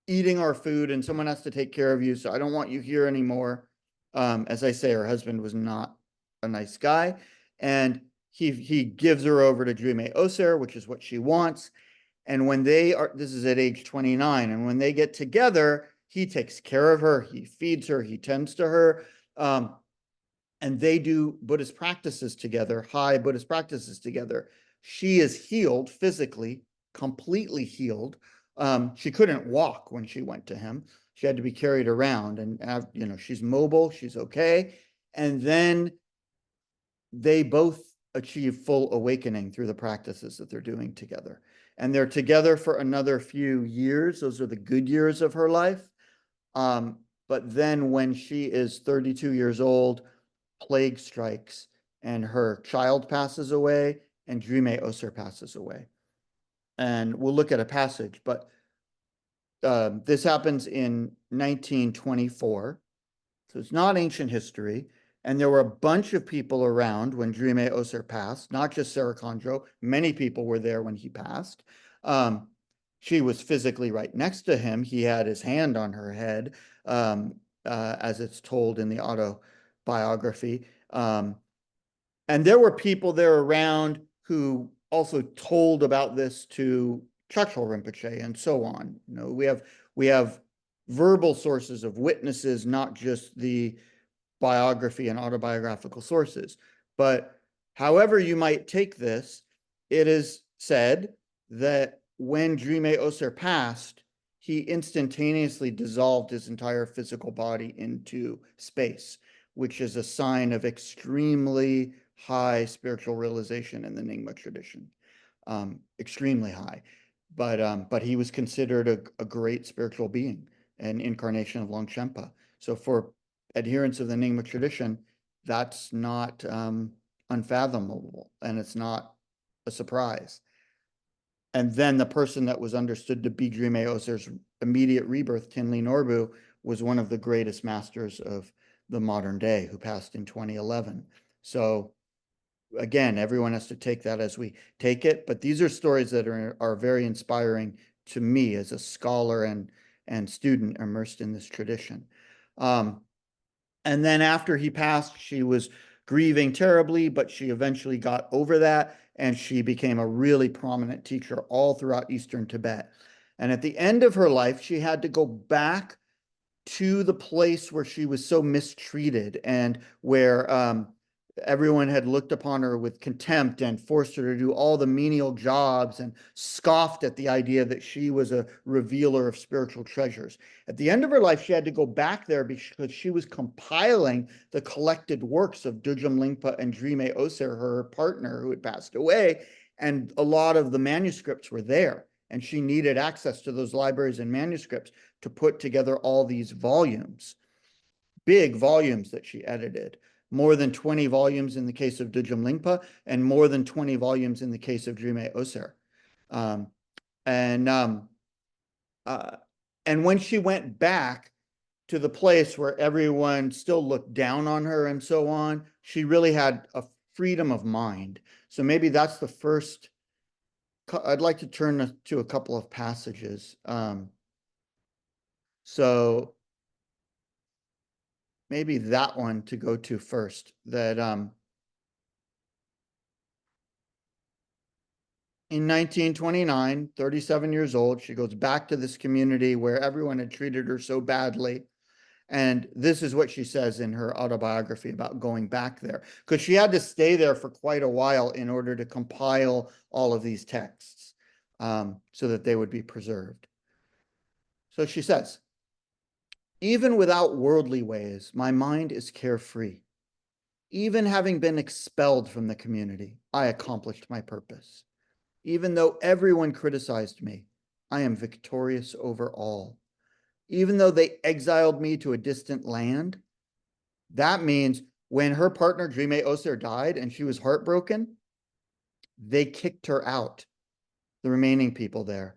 eating our food, and someone has to take care of you. So I don't want you here anymore. As I say, her husband was not a nice guy. And he gives her over to Drime Oser, which is what she wants. And when they are, this is at age 29, and when they get together, he takes care of her, he feeds her, he tends to her. And they do Buddhist practices together, high Buddhist practices together. She is healed physically, completely healed. She couldn't walk when she went to him. She had to be carried around, and she's mobile, she's okay. And then they both achieve full awakening through the practices that they're doing together. And they're together for another few years. Those are the good years of her life. But then when she is 32 years old, plague strikes, and her child passes away, and Drime Oser passes away. And we'll look at a passage, but this happens in 1924. So it's not ancient history. And there were a bunch of people around when Drime Oser passed, not just Sera Kandro. Many people were there when he passed. She was physically right next to him. He had his hand on her head, as it's told in the autobiography. And there were people there around who also told about this to Chachol Rinpoche and so on. We have verbal sources of witnesses, not just the biography and autobiographical sources. But however you might take this, it is said that when Drime Oser passed, he instantaneously dissolved his entire physical body into space, which is a sign of extremely high spiritual realization in the Nyingma tradition. Extremely high. But he was considered a great spiritual being, an incarnation of Longchenpa. So for adherents of the Nyingma tradition, that's not unfathomable, and it's not a surprise. And then the person that was understood to be Drime Oser's immediate rebirth, Tinli Norbu, was one of the greatest masters of the modern day, who passed in 2011. So again, everyone has to take that as we take it, but these are stories that are very inspiring to me as a scholar and student immersed in this tradition. And then after he passed, she was grieving terribly, but she eventually got over that and she became a really prominent teacher all throughout Eastern Tibet. And at the end of her life, she had to go back to the place where she was so mistreated and where everyone had looked upon her with contempt and forced her to do all the menial jobs and scoffed at the idea that she was a revealer of spiritual treasures. At the end of her life, she had to go back there because she was compiling the collected works of Dudjom Lingpa and Drime Oser, her partner who had passed away, and a lot of the manuscripts were there. And she needed access to those libraries and manuscripts to put together all these volumes, big volumes that she edited, more than 20 volumes in the case of Dudjom Lingpa and more than 20 volumes in the case of Drime Oser. And when she went back to the place where everyone still looked down on her and so on, she really had a freedom of mind. So maybe that's the first. I'd like to turn to a couple of passages. So maybe that one to go to first, that in 1929, 37 years old, she goes back to this community where everyone had treated her so badly. And this is what she says in her autobiography about going back there, because she had to stay there for quite a while in order to compile all of these texts so that they would be preserved. So she says, even without worldly ways, my mind is carefree. Even having been expelled from the community, I accomplished my purpose. Even though everyone criticized me, I am victorious over all. Even though they exiled me to a distant land, that means when her partner Drime Oser died and she was heartbroken, they kicked her out, the remaining people there.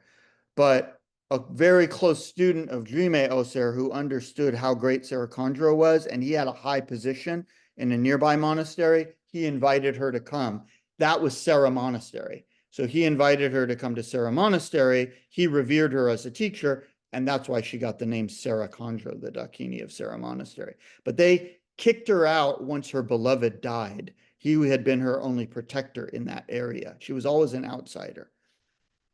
But a very close student of Drime Oser who understood how great Sera Kandro was, and he had a high position in a nearby monastery, he invited her to come. That was Sera Monastery. So he invited her to come to Sera Monastery. He revered her as a teacher, and that's why she got the name Sera Kandro, the Dakini of Sera Monastery. But they kicked her out once her beloved died. He had been her only protector in that area. She was always an outsider.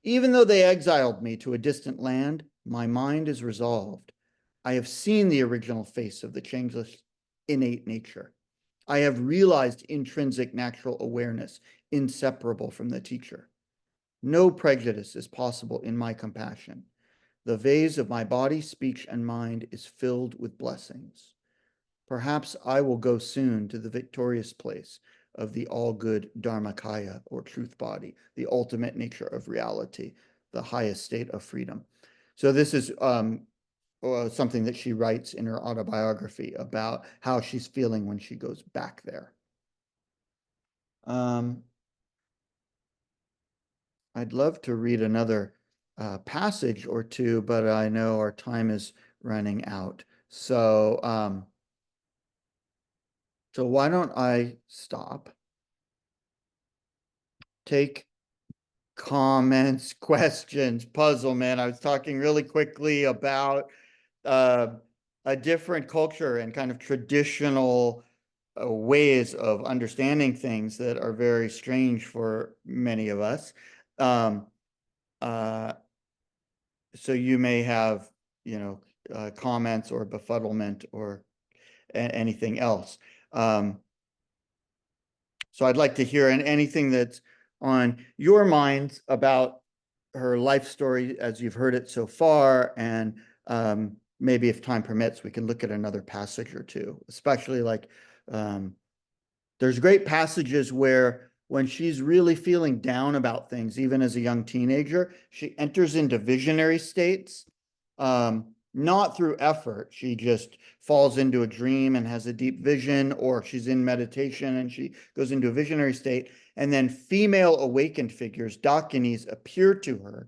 Even though they exiled me to a distant land, my mind is resolved. I have seen the original face of the changeless innate nature. I have realized intrinsic natural awareness, inseparable from the teacher. No prejudice is possible in my compassion. The vase of my body, speech, and mind is filled with blessings. Perhaps I will go soon to the victorious place of the all-good Dharmakaya, or truth body, the ultimate nature of reality, the highest state of freedom. So this is something that she writes in her autobiography about how she's feeling when she goes back there. I'd love to read another passage or two, but I know our time is running out. So why don't I stop, take comments, questions, puzzlement. I was talking really quickly about a different culture and kind of traditional ways of understanding things that are very strange for many of us. So you may have, comments or befuddlement or anything else. So I'd like to hear anything that's on your minds about her life story as you've heard it so far. And maybe if time permits, we can look at another passage or two, especially like there's great passages where when she's really feeling down about things, even as a young teenager, she enters into visionary states. Not through effort. She just falls into a dream and has a deep vision, or she's in meditation and she goes into a visionary state. And then female awakened figures, Dakinis, appear to her,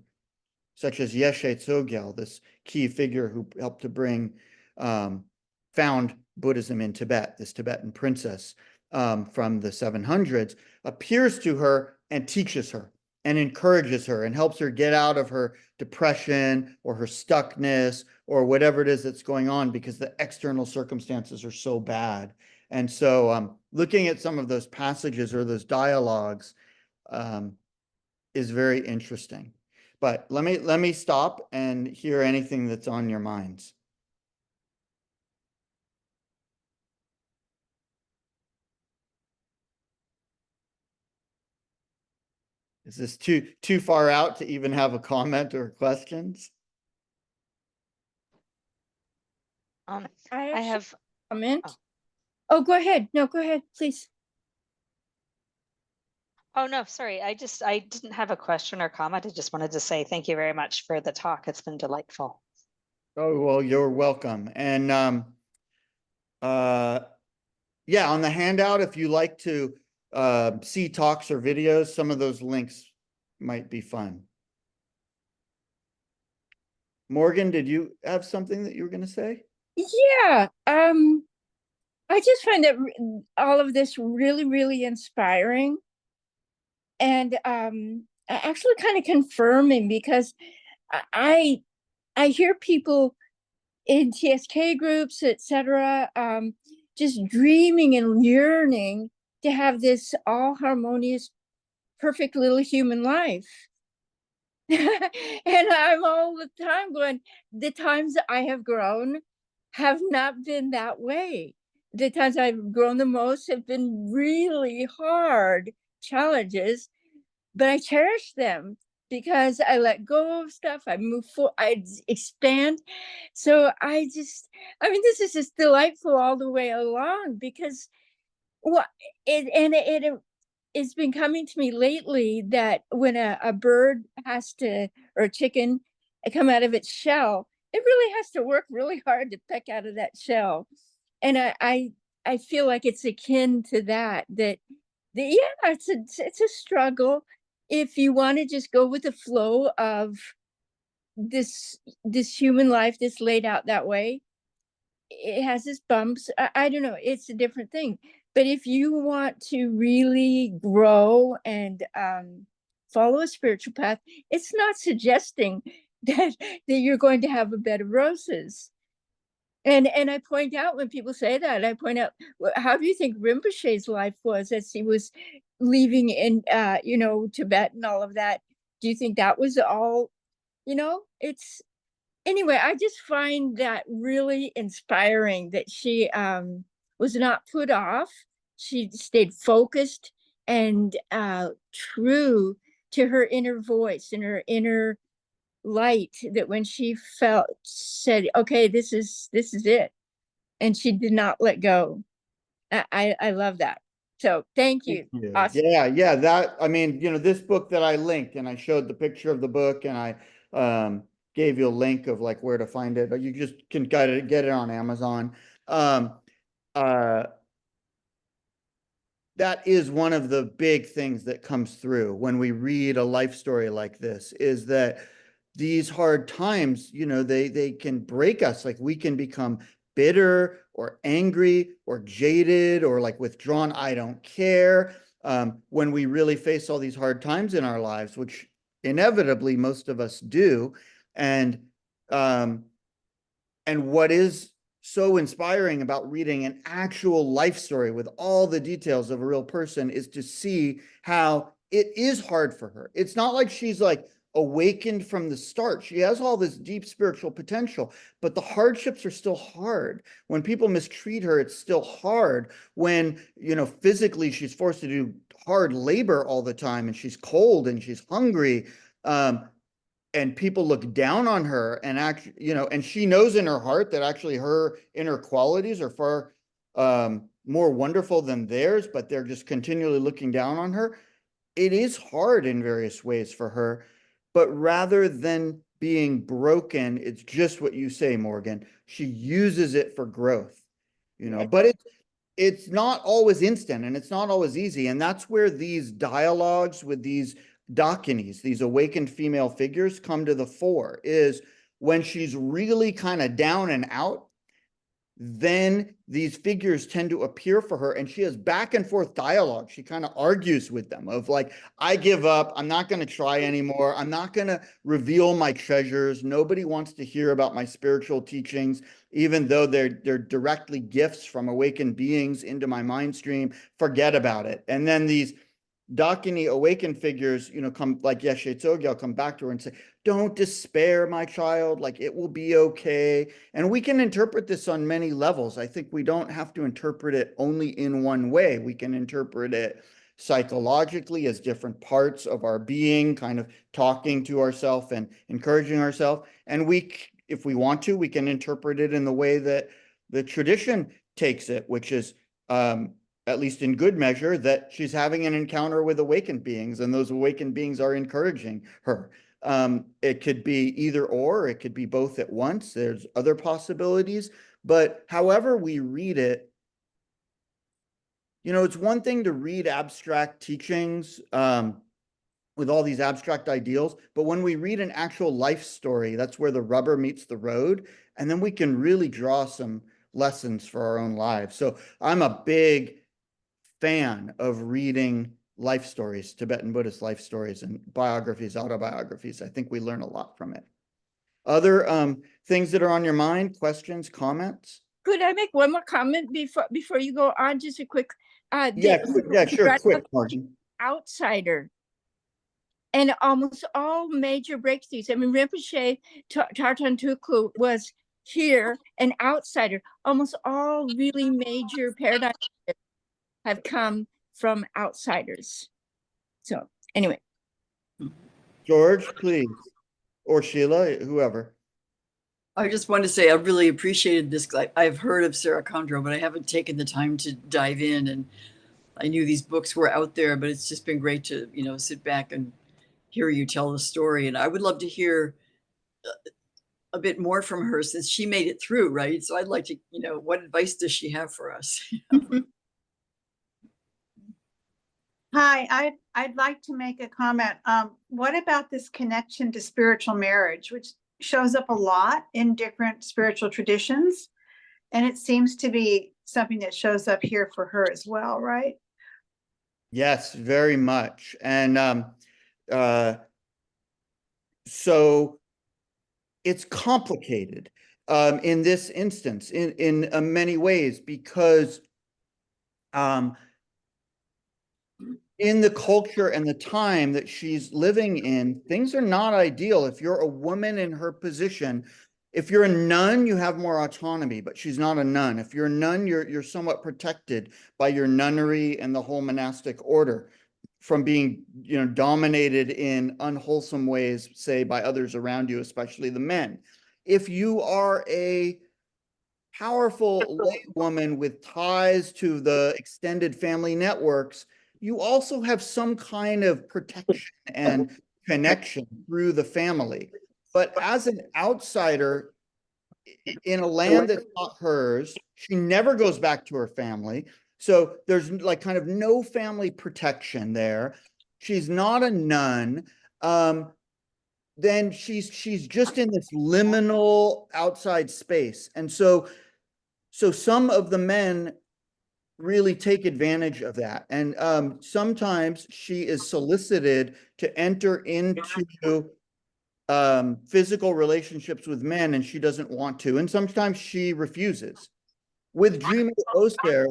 such as Yeshe Tsogyal, this key figure who helped to bring, found Buddhism in Tibet, this Tibetan princess from the 700s, appears to her and teaches her and encourages her and helps her get out of her depression or her stuckness or whatever it is that's going on, because the external circumstances are so bad. And so looking at some of those passages or those dialogues is very interesting. But let me stop and hear anything that's on your minds. Is this too far out to even have a comment or questions? I actually have, comment. oh. Oh, go ahead. No, go ahead, please. Oh, no, sorry. I didn't have a question or comment. I just wanted to say thank you very much for the talk. It's been delightful. Oh, well, you're welcome. And yeah, on the handout, if you like to see talks or videos, some of those links might be fun. Morgan, did you have something that you were going to say? Yeah, I just find that all of this really, really inspiring, and actually kind of confirming, because I hear people in TSK groups, etc., just dreaming and yearning to have this all harmonious, perfect little human life. And I'm all the time going, the times I have grown have not been that way. The times I've grown the most have been really hard challenges, but I cherish them because I let go of stuff. I move forward, I expand. So I mean, this is just delightful all the way along, because well, it's been coming to me lately that when a bird has to, or a chicken, come out of its shell, it really has to work really hard to peck out of that shell. And I feel like it's akin to that, yeah, it's a struggle if you want to just go with the flow of this human life that's laid out that way. It has its bumps. I don't know, it's a different thing. But if you want to really grow and follow a spiritual path, it's not suggesting that you're going to have a bed of roses. And I point out, when people say that, I point out, how do you think Rinpoche's life was as he was leaving in Tibet and all of that? Do you think that was all, it's anyway, I just find that really inspiring, that she was not put off. She stayed focused and true to her inner voice and her inner light, that when she said, okay, this is it, and she did not let go. I love that. So thank you. Awesome. Yeah, that, I mean, this book that I linked, and I showed the picture of the book, and I gave you a link of like where to find it, but you just can get it on Amazon. That is one of the big things that comes through when we read a life story like this, is that these hard times, they can break us. Like, we can become bitter or angry or jaded or like withdrawn, I don't care, when we really face all these hard times in our lives, which inevitably most of us do. And what is so inspiring about reading an actual life story with all the details of a real person is to see how it is hard for her. It's not like she's like awakened from the start. She has all this deep spiritual potential, but the hardships are still hard. When people mistreat her, it's still hard. When, physically she's forced to do hard labor all the time, and she's cold and she's hungry, and people look down on her, and and she knows in her heart that actually her inner qualities are far more wonderful than theirs, but they're just continually looking down on her. It is hard in various ways for her, but rather than being broken, it's just what you say, Morgan. She uses it for growth, but it's not always instant, and it's not always easy. And that's where these dialogues with these Dakinis, these awakened female figures, come to the fore, is when she's really kind of down and out. then these figures tend to appear for her, and she has back and forth dialogue. She kind of argues with them of like, I give up. I'm not going to try anymore. I'm not going to reveal my treasures. Nobody wants to hear about my spiritual teachings, even though they're directly gifts from awakened beings into my mind stream. Forget about it. And then these Dakini awakened figures, come like Yeshe Tsogyal, come back to her and say, don't despair, my child, like it will be okay. And we can interpret this on many levels. I think we don't have to interpret it only in one way. We can interpret it psychologically as different parts of our being, kind of talking to ourselves and encouraging ourselves. And if we want to, we can interpret it in the way that the tradition takes it, which is, at least in good measure, that she's having an encounter with awakened beings, and those awakened beings are encouraging her. It could be either or, it could be both at once. There's other possibilities, but however we read it, it's one thing to read abstract teachings with all these abstract ideals, but when we read an actual life story, that's where the rubber meets the road, and then we can really draw some lessons for our own lives. So I'm a big fan of reading life stories, Tibetan Buddhist life stories and biographies, autobiographies. I think we learn a lot from it. Other things that are on your mind, questions, comments? Could I make one more comment before you go on? Just a quick. Sure, quick, Martin. Outsider. And almost all major breakthroughs. I mean, Rinpoche, Tartan Tuku was here, an outsider. Almost all really major paradigms have come from outsiders. So anyway. George, please. Or Sheila, whoever. I just want to say I really appreciated this. I've heard of Sera Kandro, but I haven't taken the time to dive in. And I knew these books were out there, but it's just been great to, sit back and hear you tell the story. And I would love to hear a bit more from her since she made it through, right? So I'd like to, what advice does she have for us? Hi, I'd like to make a comment. What about this connection to spiritual marriage, which shows up a lot in different spiritual traditions? And it seems to be something that shows up here for her as well, right? Yes, very much. And so it's complicated in this instance in many ways, because in the culture and the time that she's living in, things are not ideal. If you're a woman in her position, if you're a nun, you have more autonomy, but she's not a nun. If you're a nun, you're somewhat protected by your nunnery and the whole monastic order from being, dominated in unwholesome ways, say, by others around you, especially the men. If you are a powerful lay woman with ties to the extended family networks, you also have some kind of protection and connection through the family. But as an outsider in a land that's not hers, she never goes back to her family. So there's like kind of no family protection there. She's not a nun. Then she's just in this liminal outside space. And so some of the men really take advantage of that. And sometimes she is solicited to enter into physical relationships with men, and she doesn't want to. And sometimes she refuses. With Dream Oster,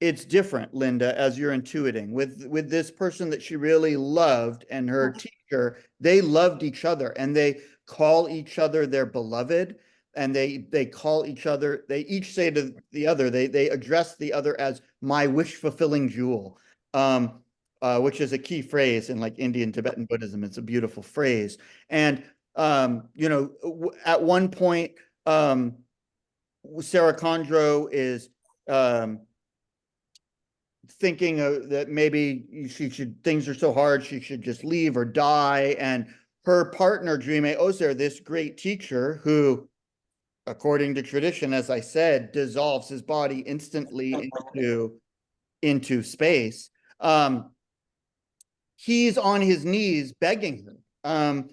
it's different, Linda, as you're intuiting. With this person that she really loved and her teacher, they loved each other, and they call each other their beloved. And they call each other, they each say to the other, they address the other as my wish-fulfilling jewel, which is a key phrase in like Indian Tibetan Buddhism. It's a beautiful phrase. And, at one point, Sera Kandro is thinking that maybe things are so hard, she should just leave or die. And her partner, Dream Oser, this great teacher who, according to tradition, as I said, dissolves his body instantly into space. He's on his knees begging her.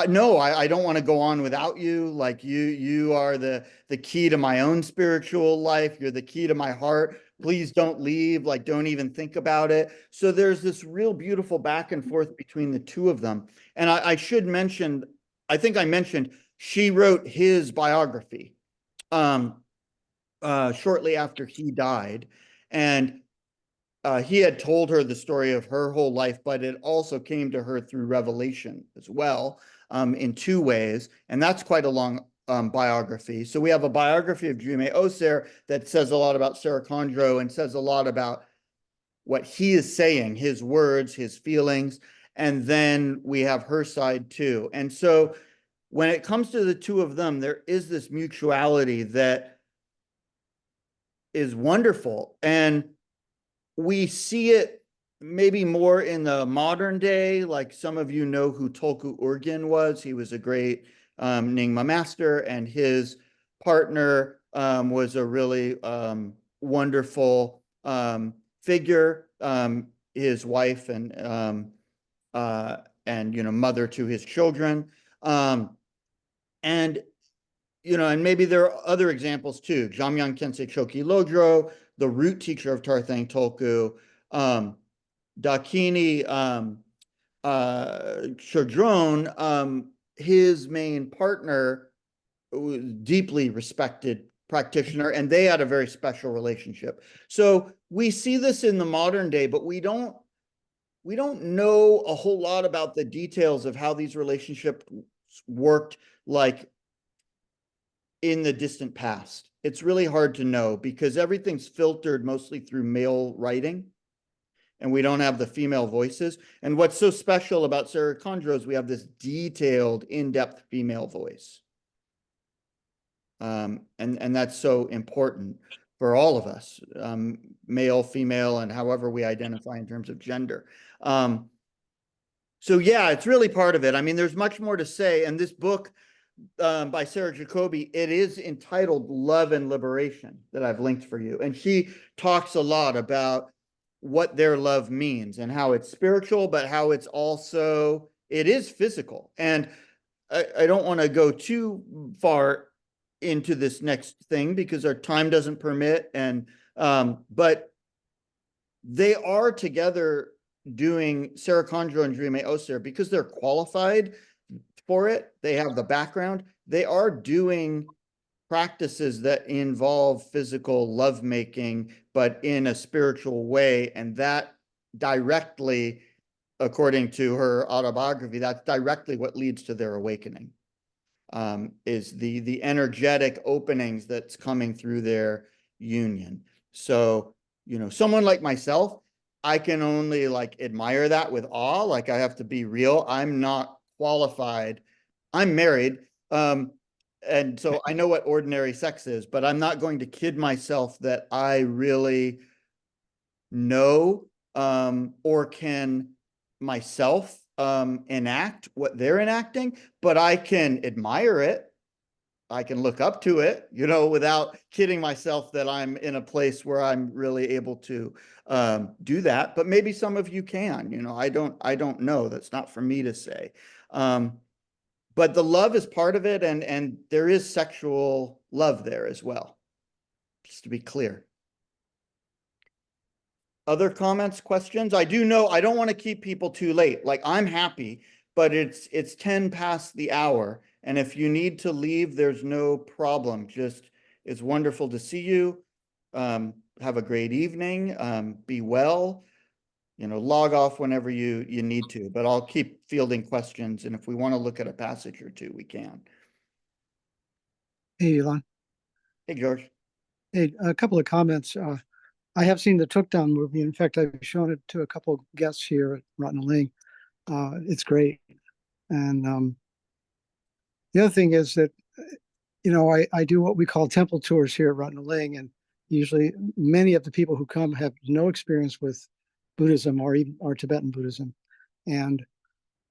No, I don't want to go on without you. Like you are the key to my own spiritual life. You're the key to my heart. Please don't leave. Like, don't even think about it. So there's this real beautiful back and forth between the two of them. And I should mention, I think I mentioned, she wrote his biography shortly after he died. And he had told her the story of her whole life, but it also came to her through revelation as well, in two ways. And that's quite a long biography. So we have a biography of Jime Oser that says a lot about Sera Kandro and says a lot about what he is saying, his words, his feelings. And then we have her side too. And so when it comes to the two of them, there is this mutuality that is wonderful. And we see it maybe more in the modern day. Like, some of you know who Tulku Urgyen was. He was a great Nyingma master, and his partner was a really wonderful figure. His wife and mother to his children. And and maybe there are other examples too. Jamyang Kensei Choki Lodro, the root teacher of Tarthang Tulku, Dakini Chodron, his main partner, was deeply respected practitioner, and they had a very special relationship. So we see this in the modern day, but we don't know a whole lot about the details of how these relationships worked, like in the distant past. It's really hard to know because everything's filtered mostly through male writing, and we don't have the female voices. And what's so special about Sera Kandro is we have this detailed, in-depth female voice. And that's so important for all of us, male, female, and however we identify in terms of gender. So yeah, it's really part of it. I mean, there's much more to say. And this book by Sarah Jacobi, it is entitled Love and Liberation, that I've linked for you. And she talks a lot about what their love means and how it's spiritual, but how it's also, it is physical. And I don't want to go too far into this next thing because our time doesn't permit. And but they are together doing Sera Kandro and Jime Oser because they're qualified for it. They have the background. They are doing practices that involve physical lovemaking, but in a spiritual way. And that directly, according to her autobiography, that's directly what leads to their awakening, is the energetic openings that's coming through their union. So, someone like myself, I can only like admire that with awe. Like, I have to be real. I'm not qualified. I'm married. And so I know what ordinary sex is, but I'm not going to kid myself that I really know or can myself enact what they're enacting, but I can admire it. I can look up to it, without kidding myself that I'm in a place where I'm really able to do that. But maybe some of you can, I don't know. That's not for me to say. But the love is part of it, and there is sexual love there as well, just to be clear. Other comments, questions? I do know I don't want to keep people too late. Like, I'm happy, but it's 10 past the hour. And if you need to leave, there's no problem. Just, it's wonderful to see you. Have a great evening. Be well. Log off whenever you need to, but I'll keep fielding questions. And if we want to look at a passage or two, we can. Hey, Elon. Hey, George. Hey, a couple of comments. I have seen the Took Down movie. In fact, I've shown it to a couple of guests here at Rotten Ling. It's great. And the other thing is that, I do what we call temple tours here at Rotten Ling, and usually many of the people who come have no experience with Buddhism or Tibetan Buddhism. And,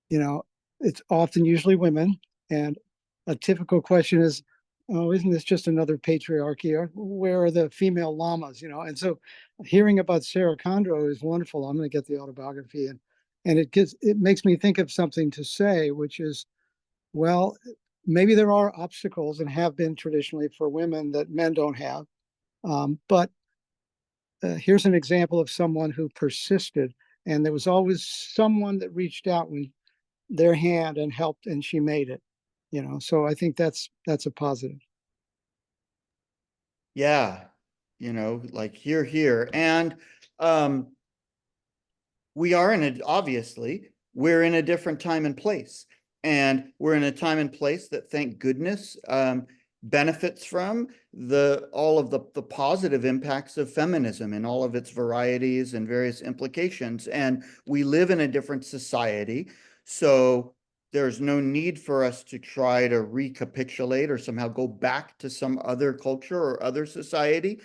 it's often usually women. And a typical question is, oh, isn't this just another patriarchy? Or where are the female lamas? And so hearing about Sera Kandro is wonderful. I'm going to get the autobiography, and it makes me think of something to say, which is, Well, maybe there are obstacles and have been traditionally for women that men don't have. But here's an example of someone who persisted, and there was always someone that reached out with their hand and helped, and she made it. So I think that's a positive. Yeah, like here. And we are obviously, we're in a different time and place. And we're in a time and place that, thank goodness, benefits from all of the positive impacts of feminism and all of its varieties and various implications. And we live in a different society. So there's no need for us to try to recapitulate or somehow go back to some other culture or other society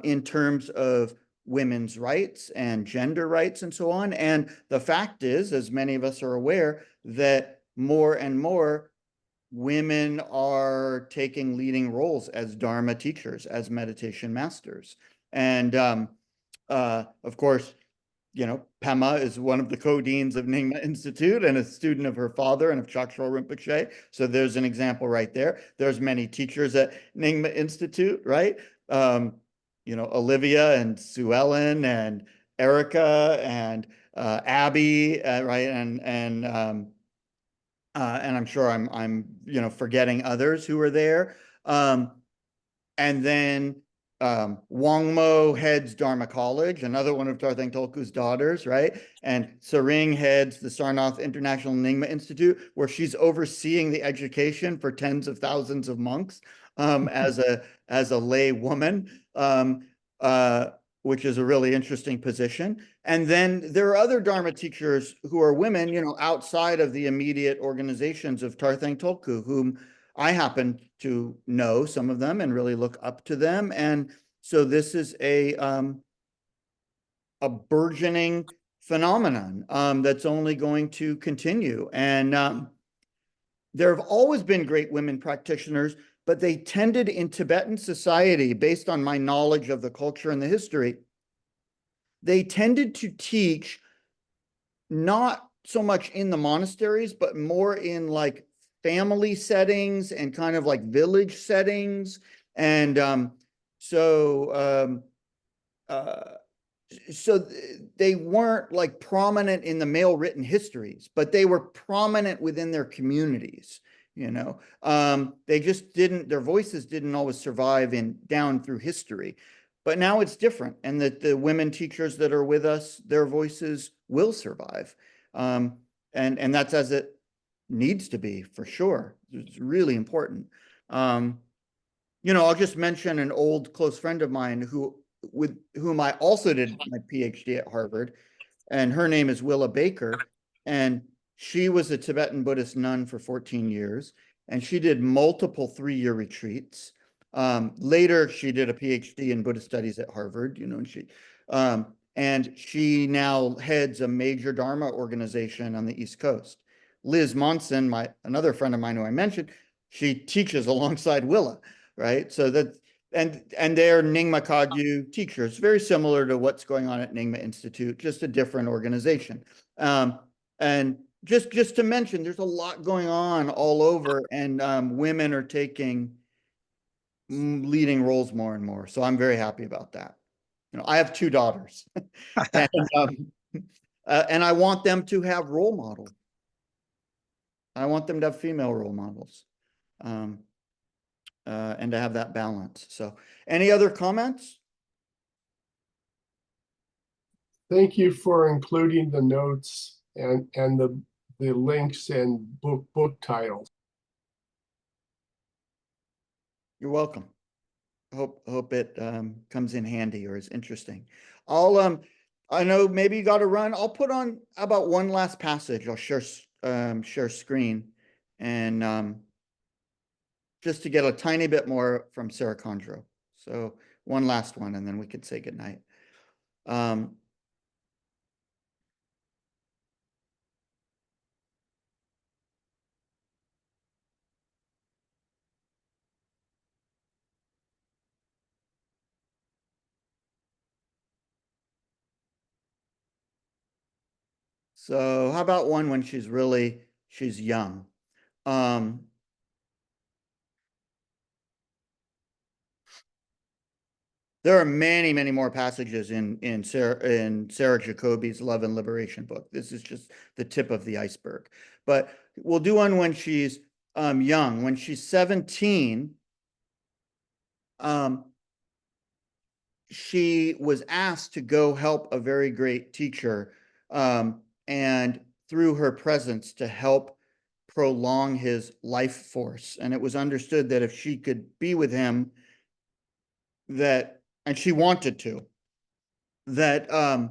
in terms of women's rights and gender rights and so on. And the fact is, as many of us are aware, that more and more women are taking leading roles as Dharma teachers, as meditation masters. And of course, Pema is one of the co-deans of Nyingma Institute and a student of her father and of Chakchol Rinpoche. So there's an example right there. There's many teachers at Nyingma Institute, right? Olivia and Sue Ellen and Erica and Abby, right? And I'm sure I'm forgetting others who are there. And then Wangmo heads Dharma College, another one of Tarthang Tolku's daughters, right? And Sering heads the Sarnath International Nyingma Institute, where she's overseeing the education for tens of thousands of monks as a lay woman, which is a really interesting position. And then there are other Dharma teachers who are women, outside of the immediate organizations of Tarthang Tolku, whom I happen to know some of them and really look up to them. And so this is a burgeoning phenomenon that's only going to continue. And there have always been great women practitioners, but they tended in Tibetan society, based on my knowledge of the culture and the history, they tended to teach not so much in the monasteries, but more in like family settings and kind of like village settings. And so they weren't like prominent in the male written histories, but they were prominent within their communities. They just didn't, their voices didn't always survive down through history. But now it's different, and that the women teachers that are with us, their voices will survive. And that's as it needs to be, for sure. It's really important. I'll just mention an old close friend of mine with whom I also did my PhD at Harvard, and her name is Willa Baker, and she was a Tibetan Buddhist nun for 14 years, and she did multiple 3-year retreats. Later, she did a PhD in Buddhist studies at Harvard, and she now heads a major Dharma organization on the East Coast. Liz Monson, another friend of mine who I mentioned, she teaches alongside Willa, right? So and they're Nyingma Kagyu teachers, very similar to what's going on at Nyingma Institute, just a different organization. And just to mention, there's a lot going on all over, and women are taking leading roles more and more. So I'm very happy about that. I have 2 daughters, and I want them to have role models. I want them to have female role models. And to have that balance. So any other comments? Thank you for including the notes and the links and book titles. You're welcome. Hope it comes in handy or is interesting. I know maybe you got to run. I'll put on about one last passage. I'll share screen and just to get a tiny bit more from Sera Kandro. So one last one, and then we could say goodnight. So how about one when she's young? There are many, many more passages in Sarah Jacobi's Love and Liberation book. This is just the tip of the iceberg. But we'll do one when she's young. When she's 17, she was asked to go help a very great teacher, and through her presence to help prolong his life force. And it was understood that if she could be with him, that, and she wanted to, that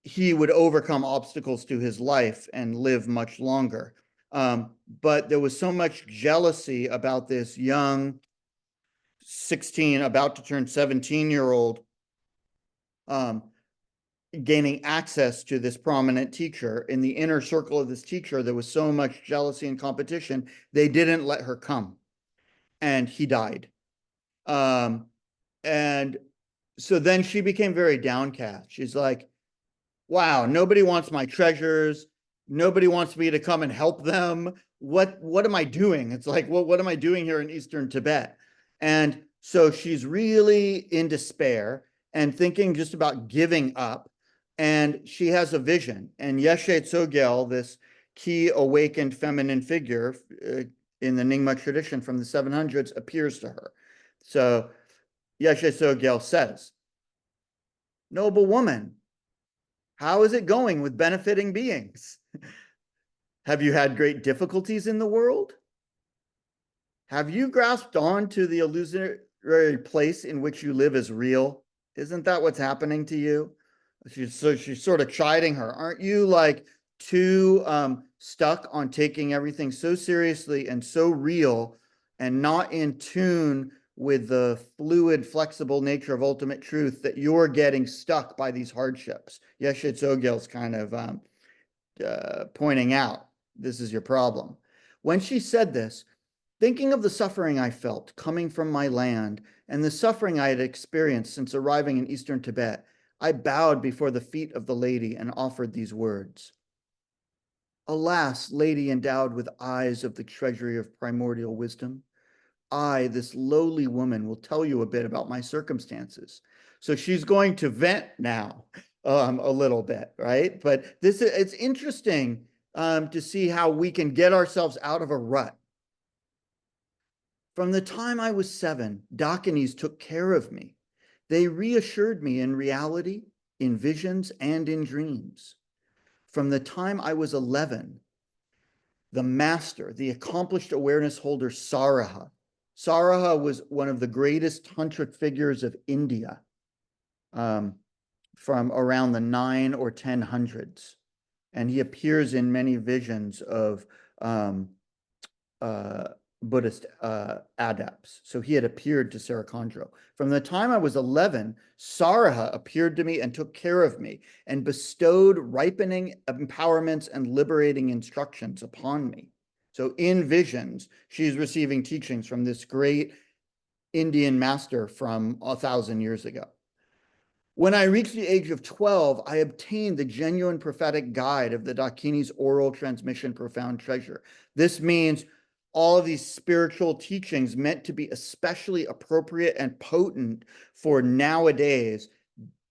he would overcome obstacles to his life and live much longer. But there was so much jealousy about this young 16, about to turn 17-year-old, gaining access to this prominent teacher. In the inner circle of this teacher, there was so much jealousy and competition, they didn't let her come. And he died. And so then she became very downcast. She's like, wow, nobody wants my treasures. Nobody wants me to come and help them. What am I doing? It's like, well, what am I doing here in Eastern Tibet? And so she's really in despair and thinking just about giving up. And she has a vision. And Yeshe Tsogyal, this key awakened feminine figure in the Nyingma tradition from the 700s, appears to her. So Yeshe Tsogyal says, "Noble woman, how is it going with benefiting beings? Have you had great difficulties in the world? Have you grasped on to the illusory place in which you live as real? Isn't that what's happening to you?" She's sort of chiding her. Aren't you like too stuck on taking everything so seriously and so real and not in tune with the fluid, flexible nature of ultimate truth that you're getting stuck by these hardships? Yeshe Tsogyal's kind of pointing out, this is your problem. When she said this, thinking of the suffering I felt coming from my land and the suffering I had experienced since arriving in Eastern Tibet, I bowed before the feet of the lady and offered these words. Alas, lady endowed with eyes of the treasury of primordial wisdom, I, this lowly woman, will tell you a bit about my circumstances. So she's going to vent now a little bit, right? But it's interesting to see how we can get ourselves out of a rut. From the time I was 7, Dakinis took care of me. They reassured me in reality, in visions, and in dreams. From the time I was 11, the master, the accomplished awareness holder, Saraha. Saraha was one of the greatest tantric figures of India from around the 9 or 1000s. And he appears in many visions of Buddhist adepts. So he had appeared to Sera Kandro. From the time I was 11, Saraha appeared to me and took care of me and bestowed ripening empowerments and liberating instructions upon me. So in visions, she's receiving teachings from this great Indian master from 1,000 years ago. When I reached the age of 12, I obtained the genuine prophetic guide of the Dakini's oral transmission, Profound Treasure. This means all of these spiritual teachings meant to be especially appropriate and potent for nowadays,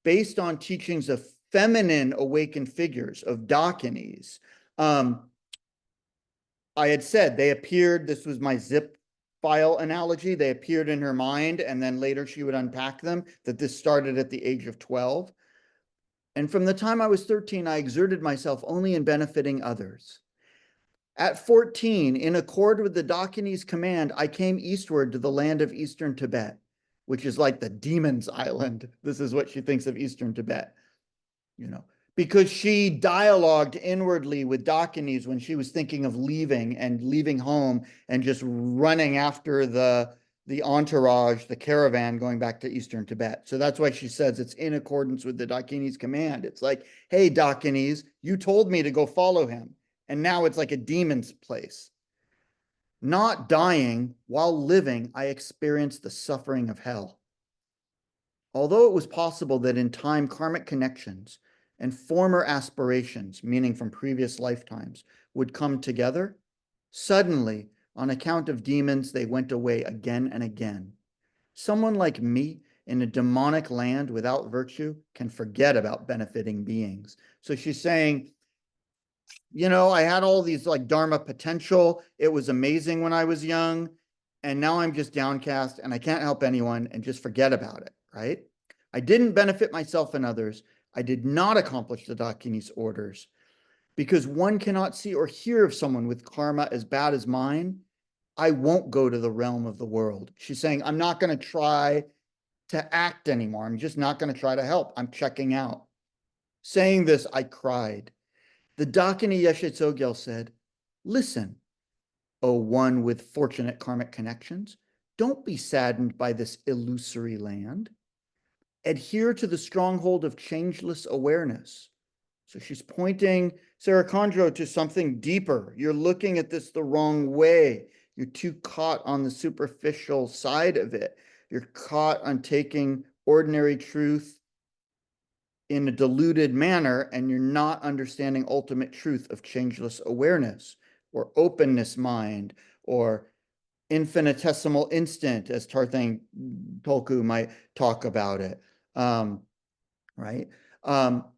based on teachings of feminine awakened figures, of Dakinis. I had said they appeared, this was my zip file analogy, they appeared in her mind and then later she would unpack them, that this started at the age of 12. And from the time I was 13, I exerted myself only in benefiting others. At 14, in accord with the Dakini's command, I came eastward to the land of Eastern Tibet, which is like the demon's island. This is what she thinks of Eastern Tibet, you know, because she dialogued inwardly with Dakinis when she was thinking of leaving home and just running after the entourage, the caravan going back to Eastern Tibet. So that's why she says it's in accordance with the Dakini's command. It's like, hey, Dakinis, you told me to go follow him. And now it's like a demon's place. Not dying, while living, I experienced the suffering of hell. Although it was possible that in time karmic connections and former aspirations, meaning from previous lifetimes, would come together, suddenly, on account of demons, they went away again and again. Someone like me in a demonic land without virtue can forget about benefiting beings. So she's saying, you know, I had all these like Dharma potential. It was amazing when I was young. And now I'm just downcast and I can't help anyone and just forget about it, right? I didn't benefit myself and others. I did not accomplish the Dakini's orders. Because one cannot see or hear of someone with karma as bad as mine, I won't go to the realm of the world. She's saying, I'm not going to try to act anymore. I'm just not going to try to help. I'm checking out. Saying this, I cried. The Dakini Yeshe Tsogyal said, listen, O one with fortunate karmic connections, don't be saddened by this illusory land. Adhere to the stronghold of changeless awareness. So she's pointing, Sera Kandro, to something deeper. You're looking at this the wrong way. You're too caught on the superficial side of it. You're caught on taking ordinary truth in a diluted manner, and you're not understanding ultimate truth of changeless awareness or openness mind or infinitesimal instant, as Tarthang Tulku might talk about it. Right?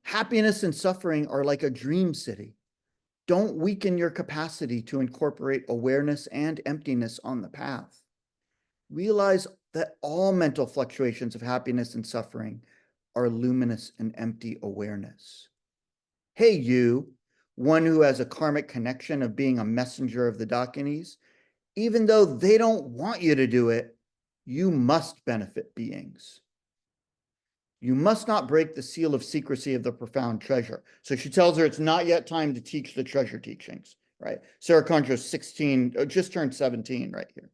Happiness and suffering are like a dream city. Don't weaken your capacity to incorporate awareness and emptiness on the path. Realize that all mental fluctuations of happiness and suffering are luminous and empty awareness. Hey, you, one who has a karmic connection of being a messenger of the Dakinis, even though they don't want you to do it, you must benefit beings. You must not break the seal of secrecy of the profound treasure. So she tells her it's not yet time to teach the treasure teachings, right? Sera Kandro's 16, just turned 17 right here.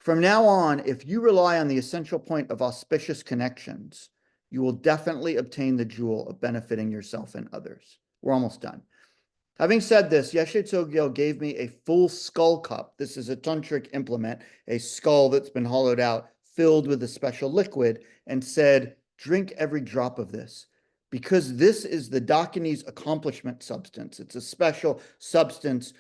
From now on, if you rely on the essential point of auspicious connections, you will definitely obtain the jewel of benefiting yourself and others. We're almost done. Having said this, Yeshe Tsogyal gave me a full skull cup. This is a tantric implement, a skull that's been hollowed out, filled with a special liquid, and said, drink every drop of this, because this is the Dakini's accomplishment substance. It's a special substance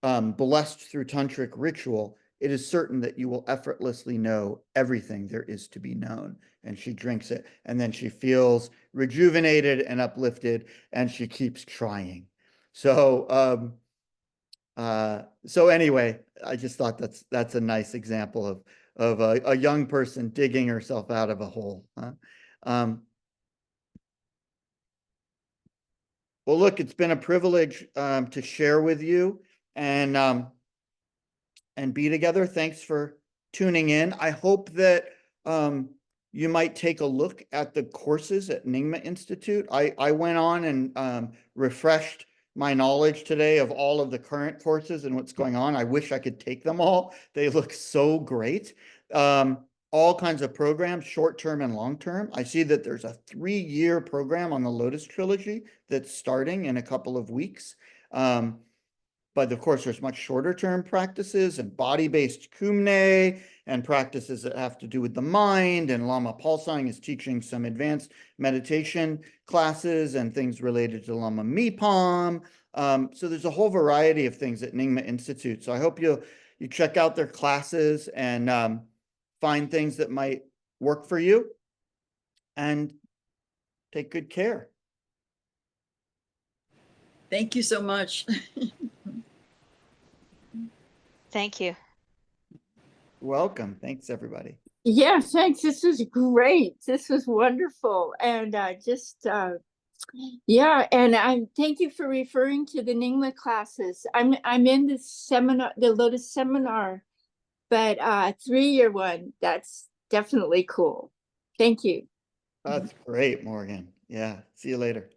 blessed through tantric ritual. It is certain that you will effortlessly know everything there is to be known. And she drinks it, and then she feels rejuvenated and uplifted, and she keeps trying. So, so anyway, I just thought that's a nice example of a young person digging herself out of a hole. Huh? Well, look, it's been a privilege to share with you and be together. Thanks for tuning in. I hope that you might take a look at the courses at Nyingma Institute. I went on and refreshed my knowledge today of all of the current courses and what's going on. I wish I could take them all. They look so great. All kinds of programs, short-term and long-term. I see that there's a 3-year program on the Lotus Trilogy that's starting in a couple of weeks. But of course, there's much shorter term practices and body-based kumne and practices that have to do with the mind. And Lama Palsang is teaching some advanced meditation classes and things related to Lama Mipam. So there's a whole variety of things at Nyingma Institute. So I hope you check out their classes and find things that might work for you and take good care. Thank you so much. Thank you. Welcome. Thanks, everybody. Yeah, thanks. This was great. This was wonderful. And yeah, and I thank you for referring to the Nyingma classes. I'm in the seminar, the Lotus seminar, but 3-year one, that's definitely cool. Thank you. That's great, Morgan. Yeah. See you later.